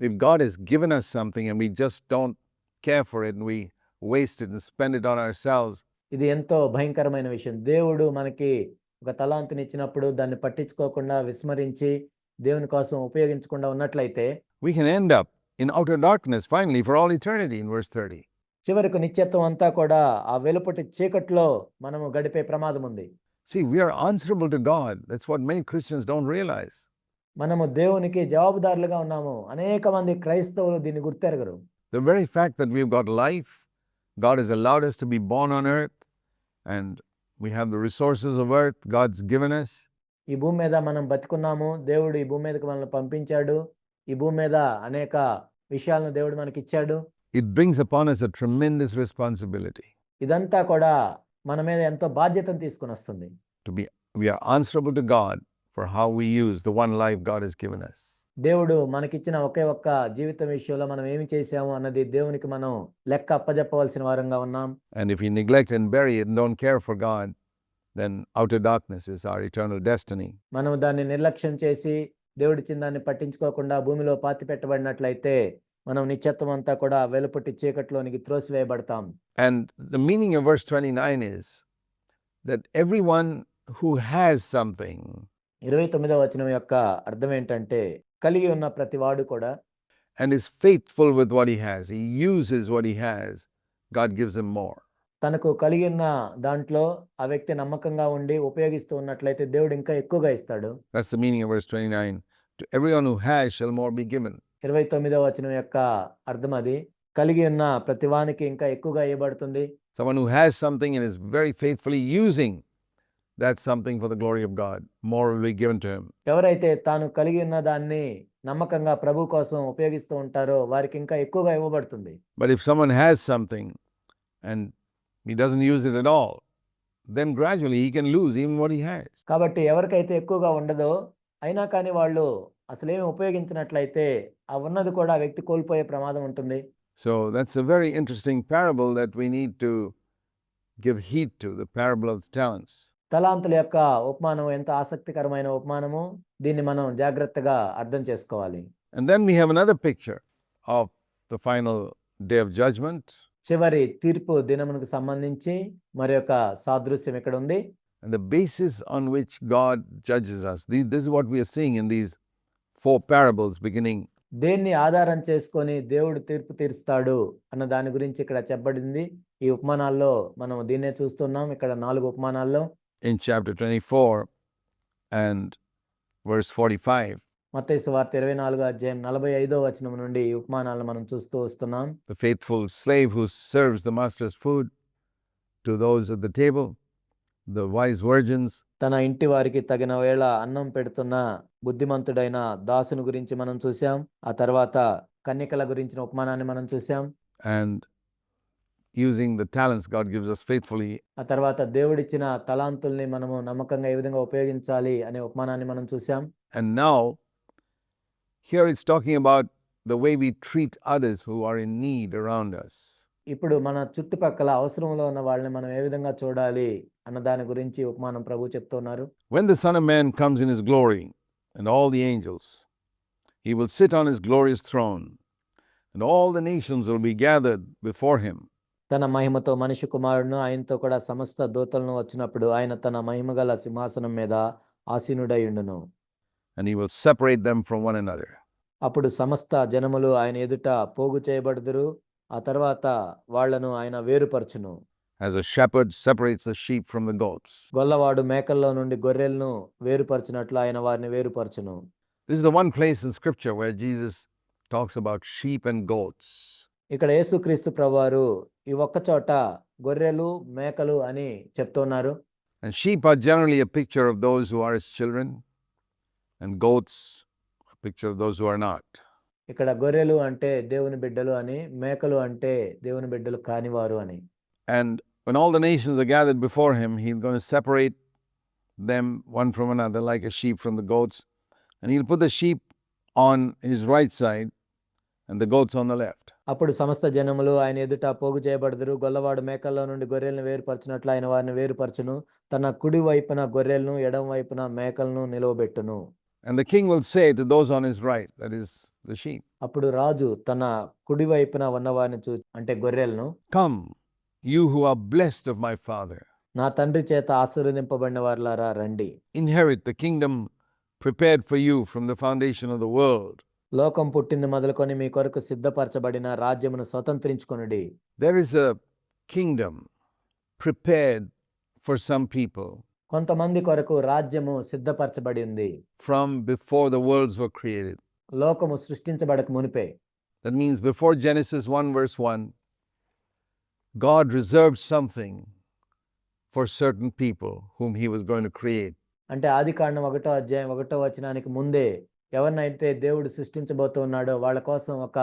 if God has given us something and we just don't care for it and we waste it and spend it on ourselves, ఇది ఎంతో భయంకరమైన విషయం. దేవుడు మనకి ఒక తలాంతుని ఇచ్చినప్పుడు దాన్ని పట్టించుకోకుండా విస్మరించి దేవుని కోసం ఉపయోగించకుండా ఉన్నట్లయితే we can end up in outer darkness finally for all eternity, in verse 30. చివరకు నిత్యత్వం అంతా కూడా ఆ వెలుపటి చీకట్లో మనము గడిపే ప్రమాదం ఉంది. See, we are answerable to God. That's what many Christians don't realize. మనము దేవునికి జవాబుదారులుగా ఉన్నాము. అనేక మంది క్రైస్తవులు దీన్ని గుర్తెరగరు. The very fact that we've got life, God has allowed us to be born on earth, and we have the resources of earth God's given us. ఈ భూమి మీద మనం బతికున్నాము. దేవుడు ఈ భూమి మీదకి మనల్ని పంపించాడు. ఈ భూమి మీద అనేక విషయాలను దేవుడు మనకి ఇచ్చాడు. It brings upon us a tremendous responsibility. ఇదంతా కూడా మన మీద ఎంతో బాధ్యతను తీసుకొని వస్తుంది. We are answerable to God for how we use the one life God has given us. దేవుడు మనకిచ్చిన ఒకే ఒక్క జీవితం విషయంలో మనం ఏమి చేశాము అన్నది దేవునికి మనం లెక్క అప్పజెప్పవలసిన వారంగా ఉన్నాం. And if we neglect and bury it and don't care for God, then outer darkness is our eternal destiny. మనం దాన్ని నిర్లక్ష్యం చేసి దేవుడిచ్చిన దాన్ని పట్టించుకోకుండా భూమిలో పాతి పెట్టబడినట్లయితే మనం నిత్యత్వం అంతా కూడా వెలుపటి చీకట్లోనికి త్రోసివేయబడతాం. And the meaning of verse 29 is that everyone who has something, 29వ వచనం యొక్క అర్థం ఏంటంటే, కలిగి ఉన్న ప్రతివాడు కూడా and is faithful with what he has, he uses what he has, God gives him more. తనకు కలిగి ఉన్న దాంట్లో ఆ వ్యక్తి నమ్మకంగా ఉండి ఉపయోగిస్తూ ఉన్నట్లయితే దేవుడు ఇంకా ఎక్కువగా ఇస్తాడు. That's the meaning of verse 29. To everyone who has shall more be given. 29వ వచనం యొక్క అర్థం అది. కలిగి ఉన్న ప్రతివానికి ఇంకా ఎక్కువగా ఇవ్వబడుతుంది. Someone who has something and is very faithfully using that something for the glory of God, more will be given to him. ఎవరైతే తాను కలిగి ఉన్న దాన్ని నమ్మకంగా ప్రభు కోసం ఉపయోగిస్తూ ఉంటారో వారికి ఇంకా ఎక్కువగా ఇవ్వబడుతుంది. But if someone has something and he doesn't use it at all, then gradually he can lose even what he has. కాబట్టి ఎవరికైతే ఎక్కువగా ఉండదో అయినా కానీ వాళ్ళు అసలేమి ఉపయోగించినట్లయితే ఆ ఉన్నది కూడా ఆ వ్యక్తి కోల్పోయే ప్రమాదం ఉంటుంది. So that's a very interesting parable that we need to give heed to, the parable of the talents. తలాంతుల యొక్క ఉపమానం ఎంత ఆసక్తికరమైన ఉపమానము. దీన్ని మనం జాగ్రత్తగా అర్థం చేసుకోవాలి. And then we have another picture of the final day of judgment. చివరి తీర్పు దినమునకు సంబంధించి మరి యొక్క సాదృశ్యం ఇక్కడ ఉంది. And the basis on which God judges us. This is what we are seeing in these 4 parables beginning. దేన్ని ఆధారం చేసుకొని దేవుడు తీర్పు తీరుస్తాడు అన్న దాని గురించి ఇక్కడ చెప్పబడింది. ఈ ఉపమానాల్లో మనం దీన్నే చూస్తున్నాం. ఇక్కడ 4 ఉపమానాల్లో In chapter 24 and verse 45. మత్తయి సువార్త 24వ అధ్యాయం 45వ వచనం నుండి ఈ ఉపమానాలను మనం చూస్తూ వస్తున్నాం. The faithful slave who serves the master's food to those at the table, the wise virgins. తన ఇంటి వారికి తగిన వేళ అన్నం పెడుతున్న బుద్ధిమంతుడైన దాసుని గురించి మనం చూసాం. ఆ తర్వాత కన్యకల గురించిన ఉపమానాన్ని మనం చూసాం. And using the talents God gives us faithfully. ఆ తర్వాత దేవుడిచ్చిన తలాంతుల్ని మనము నమ్మకంగా ఏ విధంగా ఉపయోగించాలి అనే ఉపమానాన్ని మనం చూసాం. And now here it's talking about the way we treat others who are in need around us. ఇప్పుడు మన చుట్టుపక్కల అవసరంలో ఉన్న వాళ్ళని మనం ఏ విధంగా చూడాలి అన్న దాని గురించి ఉపమానం ప్రభు చెప్తున్నారు. When the Son of Man comes in his glory and all the angels, he will sit on his glorious throne, and all the nations will be gathered before him. తన మహిమతో మనిషి కుమారుడును ఆయనతో కూడా సమస్త దూతలను వచ్చినప్పుడు ఆయన తన మహిమగల సింహాసనం మీద ఆసీనుడై ఉండును. And he will separate them from one another. అప్పుడు సమస్త జనములు ఆయన ఎదుట పోగు చేయబడుదురు. ఆ తర్వాత వాళ్లను ఆయన వేరుపరచును. As a shepherd separates the sheep from the goats. గొల్లవాడు మేకల్లో నుండి గొర్రెలను వేరుపరచినట్లు ఆయన వారిని వేరుపరచును. This is the one place in scripture where Jesus talks about sheep and goats. ఇక్కడ యేసుక్రీస్తు ప్రభువారు ఈ ఒక్క చోట గొర్రెలు మేకలు అని చెప్తున్నారు. And sheep are generally a picture of those who are his children, and goats a picture of those who are not. ఇక్కడ గొర్రెలు అంటే దేవుని బిడ్డలు అని, మేకలు అంటే దేవుని బిడ్డలు కానివారు అని. And when all the nations are gathered before him, he's going to separate them one from another like a sheep from the goats. And he'll put the sheep on his right side and the goats on the left. అప్పుడు సమస్త జనములు ఆయన ఎదుట పోగు చేయబడదురు. గొల్లవాడు మేకల్లో నుండి గొర్రెలను వేరుపరచినట్లు ఆయన వారిని వేరుపరచును. తన కుడి వైపున గొర్రెలను, ఎడమ వైపున మేకలను నిలువబెట్టును. And the king will say to those on his right, that is the sheep, అప్పుడు రాజు తన కుడి వైపున ఉన్నవారిని అంటే గొర్రెలను, "Come, you who are blessed of my Father, నా తండ్రి చేత ఆశీర్వదింపబడిన వారులారా రండి. inherit the kingdom prepared for you from the foundation of the world." లోకం పుట్టింది మొదలుకొని మీ కొరకు సిద్ధపరచబడిన రాజ్యమును స్వతంత్రించుకొనుడి. There is a kingdom prepared for some people కొంతమంది కొరకు రాజ్యము సిద్ధపరచబడి ఉంది. from before the worlds were created. లోకము సృష్టించబడక మునిపే. That means before Genesis 1 verse 1, God reserved something for certain people whom he was going to create. అంటే ఆదికాండం 1వ అధ్యాయం 1వ వచనానికి ముందే ఎవరినైతే దేవుడు సృష్టించబోతున్నాడో వాళ్ళ కోసం ఒక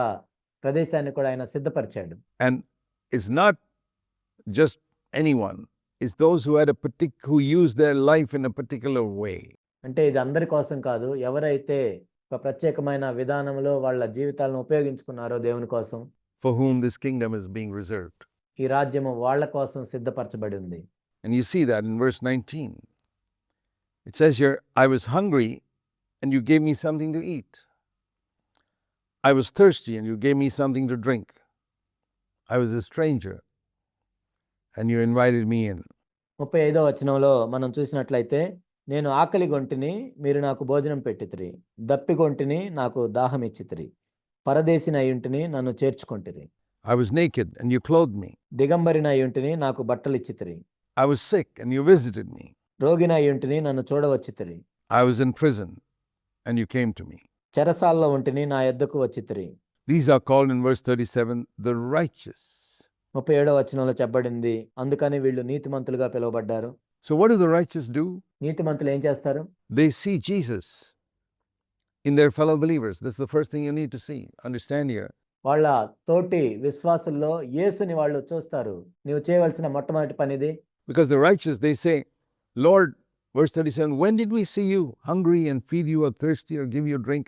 ప్రదేశాన్ని కూడా ఆయన సిద్ధపరిచాడు. And it's not just anyone, it's those who had who used their life in a particular way. అంటే ఇది అందరి కోసం కాదు, ఎవరైతే ఒక ప్రత్యేకమైన విధానంలో వాళ్ళ జీవితాలను ఉపయోగించుకున్నారో దేవుని కోసం, for whom this kingdom is being reserved. ఈ రాజ్యము వాళ్ళ కోసం సిద్ధపరచబడి ఉంది. And you see that in verse 19. It says here, "I was hungry and you gave me something to eat. I was thirsty and you gave me something to drink. I was a stranger and you invited me in." 35వ వచనంలో మనం చూసినట్లయితే, నేను ఆకలి గొంటిని, మీరు నాకు భోజనం పెట్టితిరి. దప్పిగొంటిని, నాకు దాహం ఇచ్చితిరి. పరదేశిని అయ్యుంటిని, నన్ను చేర్చుకొంటిరి. I was naked and you clothed me. దిగంబరిని అయ్యుంటిని, నాకు బట్టలు ఇచ్చితిరి. I was sick and you visited me. రోగిని అయ్యుంటిని, నన్ను చూడవచ్చితిరి. I was in prison and you came to me. చెరసాల్లో ఉంటిని, నా యొద్దకు వచ్చితిరి. These are called in verse 37 the righteous. 37వ వచనంలో చెప్పబడింది, అందుకని వీళ్ళు నీతిమంతులుగా పిలువబడ్డారు. So what do the righteous do? నీతిమంతులు ఏం చేస్తారు? They see Jesus in their fellow believers. That's the first thing you need to see. Understand here. వాళ్ళ తోటి విశ్వాసుల్లో యేసుని వాళ్ళు చూస్తారు. నీవు చేయవలసిన మొట్టమొదటి పనిది. Because the righteous, they say, "Lord," verse 37, "when did we see you hungry and feed you, or thirsty or give you drink?"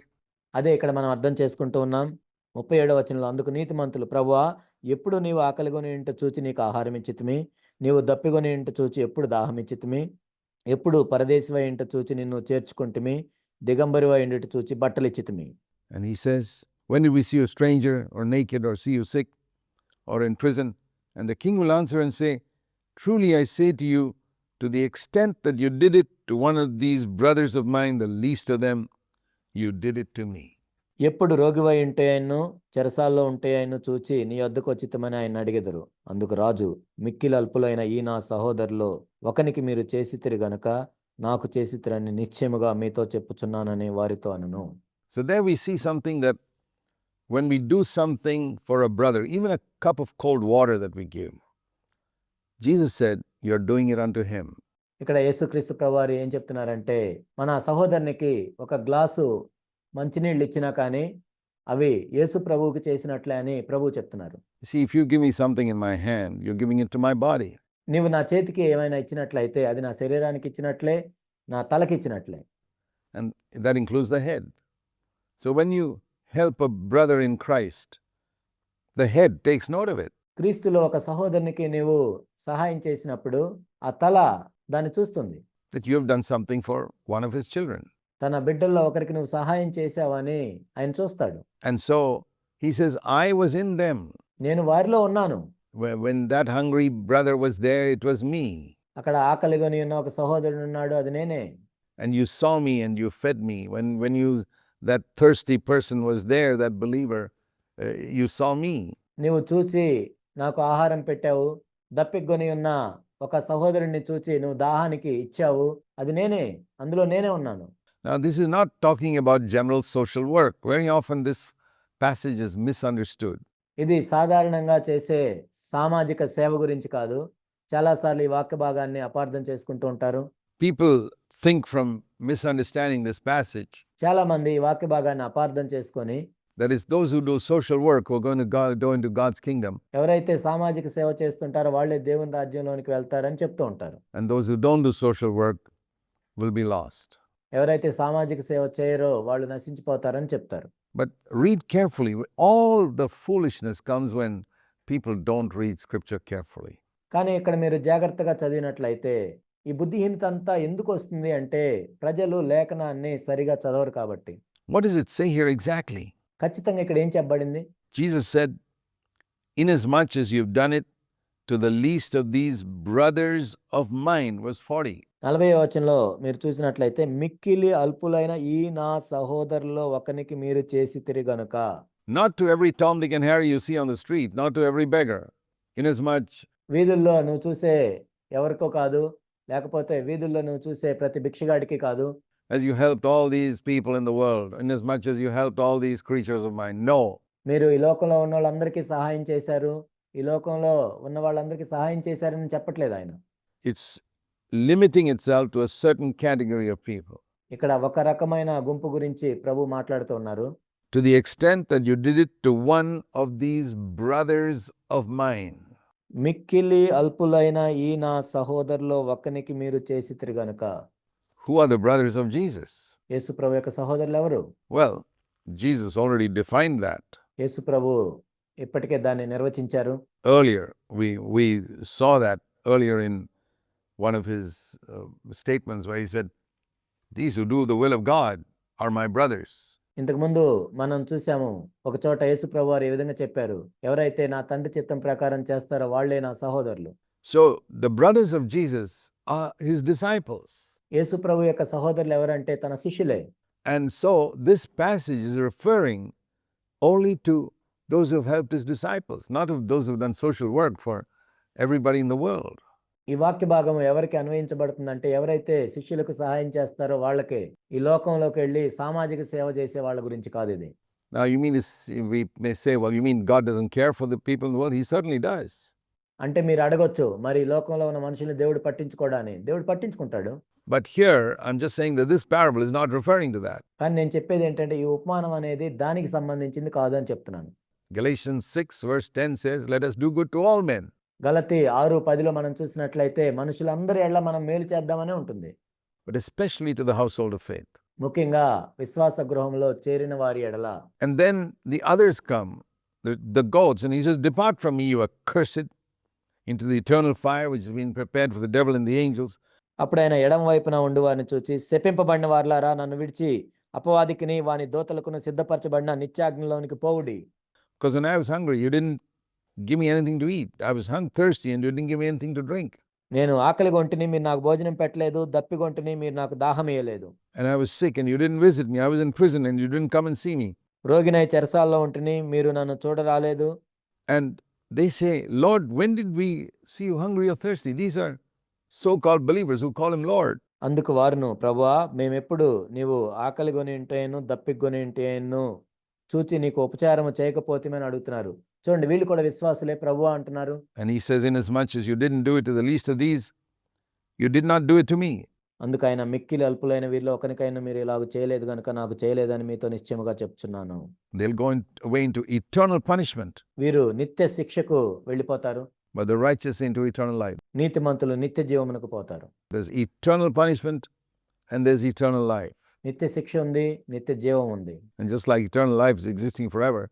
అదే ఇక్కడ మనం అర్థం చేసుకుంటూ ఉన్నాం. 37వ వచనంలో, అందుకు నీతిమంతులు, ప్రభువా, ఎప్పుడు నీవు ఆకలిగొని ఇంట చూచి నీకు ఆహారం ఇచ్చితిమి, నీవు దప్పిగొని ఇంట చూచి ఎప్పుడు దాహం ఇచ్చితిమి, ఎప్పుడు పరదేశివై ఇంట చూచి నిన్ను చేర్చుకుంటిమి, దిగంబరివై ఇంట చూచి బట్టలు ఇచ్చితిమి. And he says, "When did we see you a stranger or naked or see you sick or in prison?" And the king will answer and say, "Truly I say to you, to the extent that you did it to one of these brothers of mine, the least of them, you did it to me." ఎప్పుడు రోగివై ఉంటే ఆయన్ను, చెరసాల్లో ఉంటే ఆయన్ను చూచి నీ వద్దకు వచ్చితమని ఆయన అడిగెదరు. అందుకు రాజు, మిక్కిలి అల్పులైన ఈ నా సహోదరులో ఒకనికి మీరు చేసితిరి గనుక నాకు చేసితిరని నిశ్చయముగా మీతో చెప్పుచున్నానని వారితో అనును. So there we see something, that when we do something for a brother, even a cup of cold water that we give, Jesus said, "You're doing it unto him." ఇక్కడ యేసుక్రీస్తు ప్రభువారు ఏం చెప్తున్నారంటే, మన సహోదరునికి ఒక గ్లాసు మంచినీళ్ళు ఇచ్చినా కానీ అవి యేసు ప్రభువుకి చేసినట్లే అని ప్రభువు చెప్తున్నారు. See, if you give me something in my hand, you're giving it to my body. నీవు నా చేతికి ఏమైనా ఇచ్చినట్లయితే అది నా శరీరానికి ఇచ్చినట్లే, నా తలకి ఇచ్చినట్లే. And that includes the head. So when you help a brother in Christ, the head takes note of it. క్రీస్తులో ఒక సహోదరునికి నీవు సహాయం చేసినప్పుడు ఆ తల దాన్ని చూస్తుంది. That you have done something for one of his children. తన బిడ్డల్లో ఒకరికి నువ్వు సహాయం చేసావని ఆయన చూస్తాడు. And so he says, "I was in them. నేను వారిలో ఉన్నాను. When that hungry brother was there, it was me. అక్కడ ఆకలిగొని ఉన్న ఒక సహోదరుడు ఉన్నాడు, అది నేనే. And you saw me and you fed me. When that thirsty person was there, that believer, you saw me." నీవు చూచి నాకు ఆహారం పెట్టావు, దప్పిగొని ఉన్న ఒక సహోదరుడిని చూచి నువ్వు దాహానికి ఇచ్చావు, అది నేనే, అందులో నేనే ఉన్నాను. Now this is not talking about general social work. Very often this passage is misunderstood. ఇది సాధారణంగా చేసే సామాజిక సేవ గురించి కాదు. చాలాసార్లు ఈ వాక్య భాగాన్ని అపార్థం చేసుకుంటూ ఉంటారు. People think, from misunderstanding this passage, చాలా మంది ఈ వాక్య భాగాన్ని అపార్థం చేసుకొని, that is, those who do social work who are going to go into God's kingdom, ఎవరైతే సామాజిక సేవ చేస్తుంటారో వాళ్ళే దేవుని రాజ్యంలోనికి వెళ్తారని చెప్తూ ఉంటారు. and those who don't do social work will be lost. ఎవరైతే సామాజిక సేవ చేయరో వాళ్ళు నశించిపోతారని చెప్తారు. But read carefully. All the foolishness comes when people don't read scripture carefully. కానీ ఇక్కడ మీరు జాగ్రత్తగా చదివినట్లయితే ఈ బుద్ధిహీనత అంతా ఎందుకు వస్తుంది అంటే ప్రజలు లేఖనాన్ని సరిగా చదవరు కాబట్టి. What does it say here exactly? ఖచ్చితంగా ఇక్కడ ఏం చెప్పబడింది? Jesus said, "Inasmuch as you've done it to the least of these brothers of mine," verse 40. 40వ వచనంలో మీరు చూసినట్లయితే మిక్కిలి అల్పులైన ఈ నా సహోదరుల్లో ఒకనికి మీరు చేసితిరి గనుక. Not to every Tom, Dick, and Harry you see on the street, not to every beggar. Inasmuch వీధుల్లో నువ్వు చూసే ఎవరికో కాదు, లేకపోతే వీధుల్లో నువ్వు చూసే ప్రతి భిక్షగాడికి కాదు. as you helped all these people in the world, inasmuch as you helped all these creatures of mine. No. మీరు ఈ లోకంలో ఉన్న వాళ్ళందరికీ సహాయం చేశారు, ఈ లోకంలో ఉన్న వాళ్ళందరికీ సహాయం చేశారని చెప్పట్లేదు ఆయన. It's limiting itself to a certain category of people. ఇక్కడ ఒక రకమైన గుంపు గురించి ప్రభు మాట్లాడుతూ ఉన్నారు. To the extent that you did it to one of these brothers of mine. మిక్కిలి అల్పులైన ఈ నా సహోదరులో ఒక్కనికి మీరు చేసితిరి గనుక. Who are the brothers of Jesus? యేసు ప్రభు యొక్క సహోదరులు ఎవరు? Well, Jesus already defined that. యేసు ప్రభు ఇప్పటికే దాన్ని నిర్వచించారు. Earlier, we saw that earlier in one of his statements where he said, "These who do the will of God are my brothers." ఇంతకుముందు మనం చూసాము ఒక చోట యేసు ప్రభు వారు ఈ విధంగా చెప్పారు, ఎవరైతే నా తండ్రి చిత్తం ప్రకారం చేస్తారో వాళ్ళే నా సహోదరులు. So the brothers of Jesus are his disciples. యేసు ప్రభు యొక్క సహోదరులు ఎవరంటే తన శిష్యులే. And so this passage is referring only to those who have helped his disciples, not of those who have done social work for everybody in the world. ఈ వాక్య భాగం ఎవరికి అన్వయించబడుతుందంటే ఎవరైతే శిష్యులకు సహాయం చేస్తారో వాళ్ళకే, ఈ లోకంలోకి వెళ్ళి సామాజిక సేవ చేసే వాళ్ళ గురించి కాదు ఇది. Now you mean we may say, well, you mean God doesn't care for the people in the world? He certainly does. అంటే మీరు అడగొచ్చు, మరి ఈ లోకంలో ఉన్న మనుషుల్ని దేవుడు పట్టించుకోడా అని. దేవుడు పట్టించుకుంటాడు. But here I'm just saying that this parable is not referring to that. కానీ నేను చెప్పేది ఏంటంటే ఈ ఉపమానం అనేది దానికి సంబంధించింది కాదు అని చెప్తున్నాను. Galatians 6 verse 10 says, "Let us do good to all men." గలతీ 6:10లో మనం చూసినట్లయితే మనుషులందరి ఎడల మనం మేలు చేద్దామనే ఉంటుంది. But especially to the household of faith. ముఖ్యంగా విశ్వాస గృహంలో చేరిన వారి ఎడల. And then the others come, the goats, and he says, "Depart from me, you accursed, into the eternal fire which has been prepared for the devil and the angels." అప్పుడు ఆయన ఎడమ వైపున ఉండు వారిని చూచి, శపింపబడిన వారలారా, నన్ను విడిచి అపవాదికిని వాని దోతలకును సిద్ధపరచబడిన నిత్యాగ్నిలోనికి పోవుడి. Because when I was hungry, you didn't give me anything to eat. I was thirsty and you didn't give me anything to drink. నేను ఆకలిగొంటిని, మీరు నాకు భోజనం పెట్టలేదు, దప్పిగొంటిని, మీరు నాకు దాహం ఇయ్యలేదు. And I was sick and you didn't visit me. I was in prison and you didn't come and see me. రోగినై చెరసాల్లో ఉంటిని, మీరు నన్ను చూడరాలేదు. And they say, "Lord, when did we see you hungry or thirsty?" These are so-called believers who call him Lord. అందుకు వారును, ప్రభువా, మేమెప్పుడు నీవు ఆకలిగొని ఉంటేను దప్పిగొని ఉంటేను చూచి నీకు ఉపచారము చేయకపోతేమని అడుగుతున్నారు. చూడండి, వీళ్ళు కూడా విశ్వాసులే, ప్రభువా అంటున్నారు. And he says, "Inasmuch as you didn't do it to the least of these, you did not do it to me." అందుకు ఆయన మిక్కిలి అల్పులైన వీరిలో ఒకనికైనా మీరు ఇలాగ చేయలేదు గనుక నాకు చేయలేదని మీతో నిశ్చయముగా చెప్తున్నాను. They'll go away into eternal punishment, వీరు నిత్య శిక్షకు వెళ్ళిపోతారు, but the righteous into eternal life. నీతిమంతులు నిత్య జీవమునకు పోతారు. There's eternal punishment and there's eternal life. నిత్య శిక్ష ఉంది, నిత్య జీవం ఉంది. And just like eternal life is existing forever,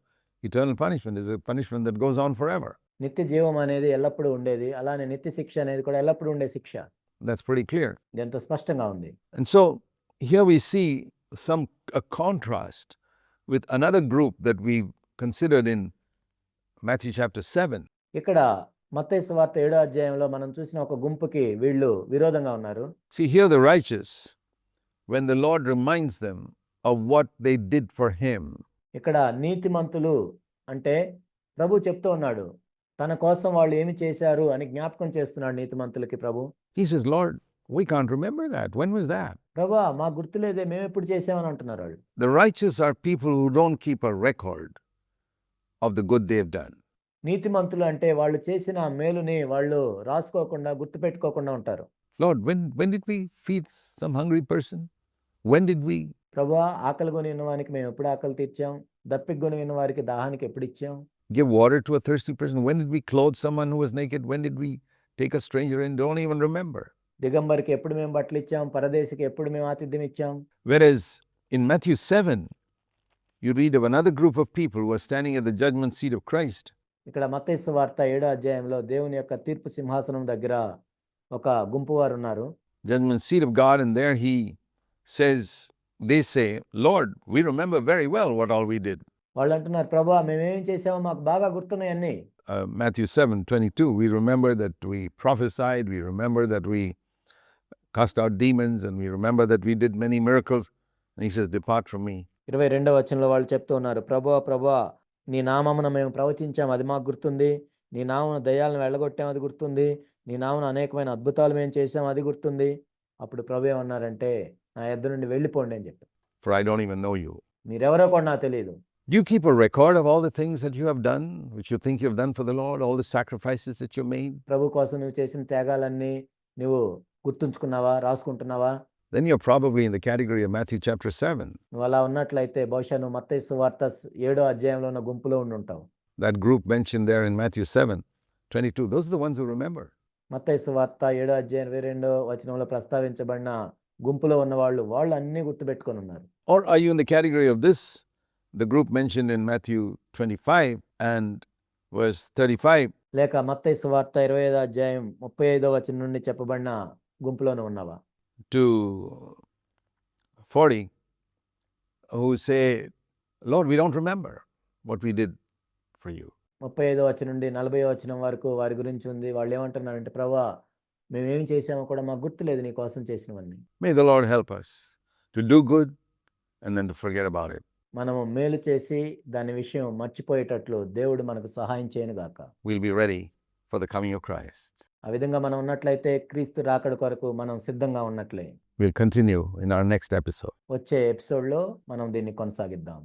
eternal punishment is a punishment that goes on forever. నిత్య జీవం అనేది ఎల్లప్పుడూ ఉండేది, అలానే నిత్య శిక్ష అనేది కూడా ఎల్లప్పుడూ ఉండే శిక్ష. That's pretty clear. ఇది ఎంతో స్పష్టంగా ఉంది. And so here we see a contrast with another group that we considered in Matthew chapter 7. ఇక్కడ మత్తయి సువార్త 7వ అధ్యాయంలో మనం చూసిన ఒక గుంపుకి వీళ్ళు విరోధంగా ఉన్నారు. See, here the righteous, when the Lord reminds them of what they did for him, ఇక్కడ నీతిమంతులు అంటే ప్రభు చెప్తూ ఉన్నాడు, తన కోసం వాళ్ళు ఏమి చేశారు అని జ్ఞాపకం చేస్తున్నాడు నీతిమంతులకి ప్రభు. he says, "Lord, we can't remember that. When was that?" ప్రభువా, మా గుర్తులేదే, మేము ఎప్పుడు చేసామని అంటున్నారు వాళ్ళు. The righteous are people who don't keep a record of the good they've done. నీతిమంతులు అంటే వాళ్ళు చేసిన మేలుని వాళ్ళు రాసుకోకుండా, గుర్తుపెట్టుకోకుండా ఉంటారు. "Lord, when did we feed some hungry person? When did we?" ప్రభువా, ఆకలి కొని ఉన్నవానికి మేము ఎప్పుడు ఆకలి తీర్చాం, దప్పిక కొని ఉన్న వారికి దాహానికి ఎప్పుడు ఇచ్చాం, "Give water to a thirsty person? When did we clothe someone who was naked? When did we take a stranger in?" Don't even remember. దిగంబరికి ఎప్పుడు మేము బట్టలు ఇచ్చాం, పరదేశికి ఎప్పుడు మేము ఆతిథ్యం ఇచ్చాం. Whereas in Matthew 7, you read of another group of people who are standing at the judgment seat of Christ. ఇక్కడ మత్తయి సువార్త 7వ అధ్యాయంలో దేవుని యొక్క తీర్పు సింహాసనం దగ్గర ఒక గుంపు వారు ఉన్నారు. Judgment seat of God, and there they say, Lord, we remember very well what all we did. వాళ్ళు అంటున్నారు, ప్రభువా మేమేం చేసామో మాకు బాగా గుర్తున్నాయి అన్నీ. Matthew 7:22, we remember that we prophesied, we remember that we cast out demons, and we remember that we did many miracles. And he says, depart from me. 22వ వచనంలో వాళ్ళు చెప్తూ ఉన్నారు, ప్రభువా ప్రభువా నీ నామమున మేము ప్రవచించాం అది మాకు గుర్తుంది, నీ నామమున దయ్యాలను వెళ్ళగొట్టాం అది గుర్తుంది, నీ నామమున అనేకమైన అద్భుతాలు మేము చేసాం అది గుర్తుంది. అప్పుడు ప్రభు ఏమన్నారంటే, నా యొద్ద నుండి వెళ్ళిపోండి అని చెప్పారు. For I don't even know you. మీరెవరో కూడా నాకు తెలియదు. Do you keep a record of all the things that you have done, which you think you have done for the Lord, all the sacrifices that you made? ప్రభు కోసం నువ్వు చేసిన త్యాగాలన్నీ నువ్వు గుర్తుంచుకున్నావా, రాసుకుంటున్నావా? Then you're probably in the category of Matthew chapter 7. నువ్వు అలా ఉన్నట్లయితే బహుశా నువ్వు మత్తయి సువార్త 7వ అధ్యాయంలో ఉన్న గుంపులో ఉండి ఉంటావు. That group mentioned there in Matthew 7:22, those are the ones who remember. మత్తయి సువార్త 7వ అధ్యాయం 22వ వచనంలో ప్రస్తావించబడిన గుంపులో ఉన్న వాళ్ళు అన్నీ గుర్తుపెట్టుకొని ఉన్నారు. Or are you in the category of the group mentioned in Matthew 25 and verse 35? లేక మత్తయి సువార్త 25వ అధ్యాయం 35వ వచనం నుండి చెప్పబడిన గుంపులోనే ఉన్నావా? To 40, who say, Lord, we don't remember what we did for you. 35వ వచనం నుండి 40వ వచనం వరకు వారి గురించి ఉంది. వాళ్ళు ఏమంటున్నారంటే, ప్రభువా మేమేం చేసామో కూడా మాకు గుర్తులేదు నీ కోసం చేసినవన్నీ. May the Lord help us to do good and then to forget about it. మనము మేలు చేసి దాని విషయం మర్చిపోయేటట్లు దేవుడు మనకు సహాయం చేయను గాక. We'll be ready for the coming of Christ. ఆ విధంగా మనం ఉన్నట్లయితే క్రీస్తు రాకడ కొరకు మనం సిద్ధంగా ఉన్నట్లే. We'll continue in our next episode. వచ్చే ఎపిసోడ్లో మనం దీన్ని కొనసాగిద్దాం.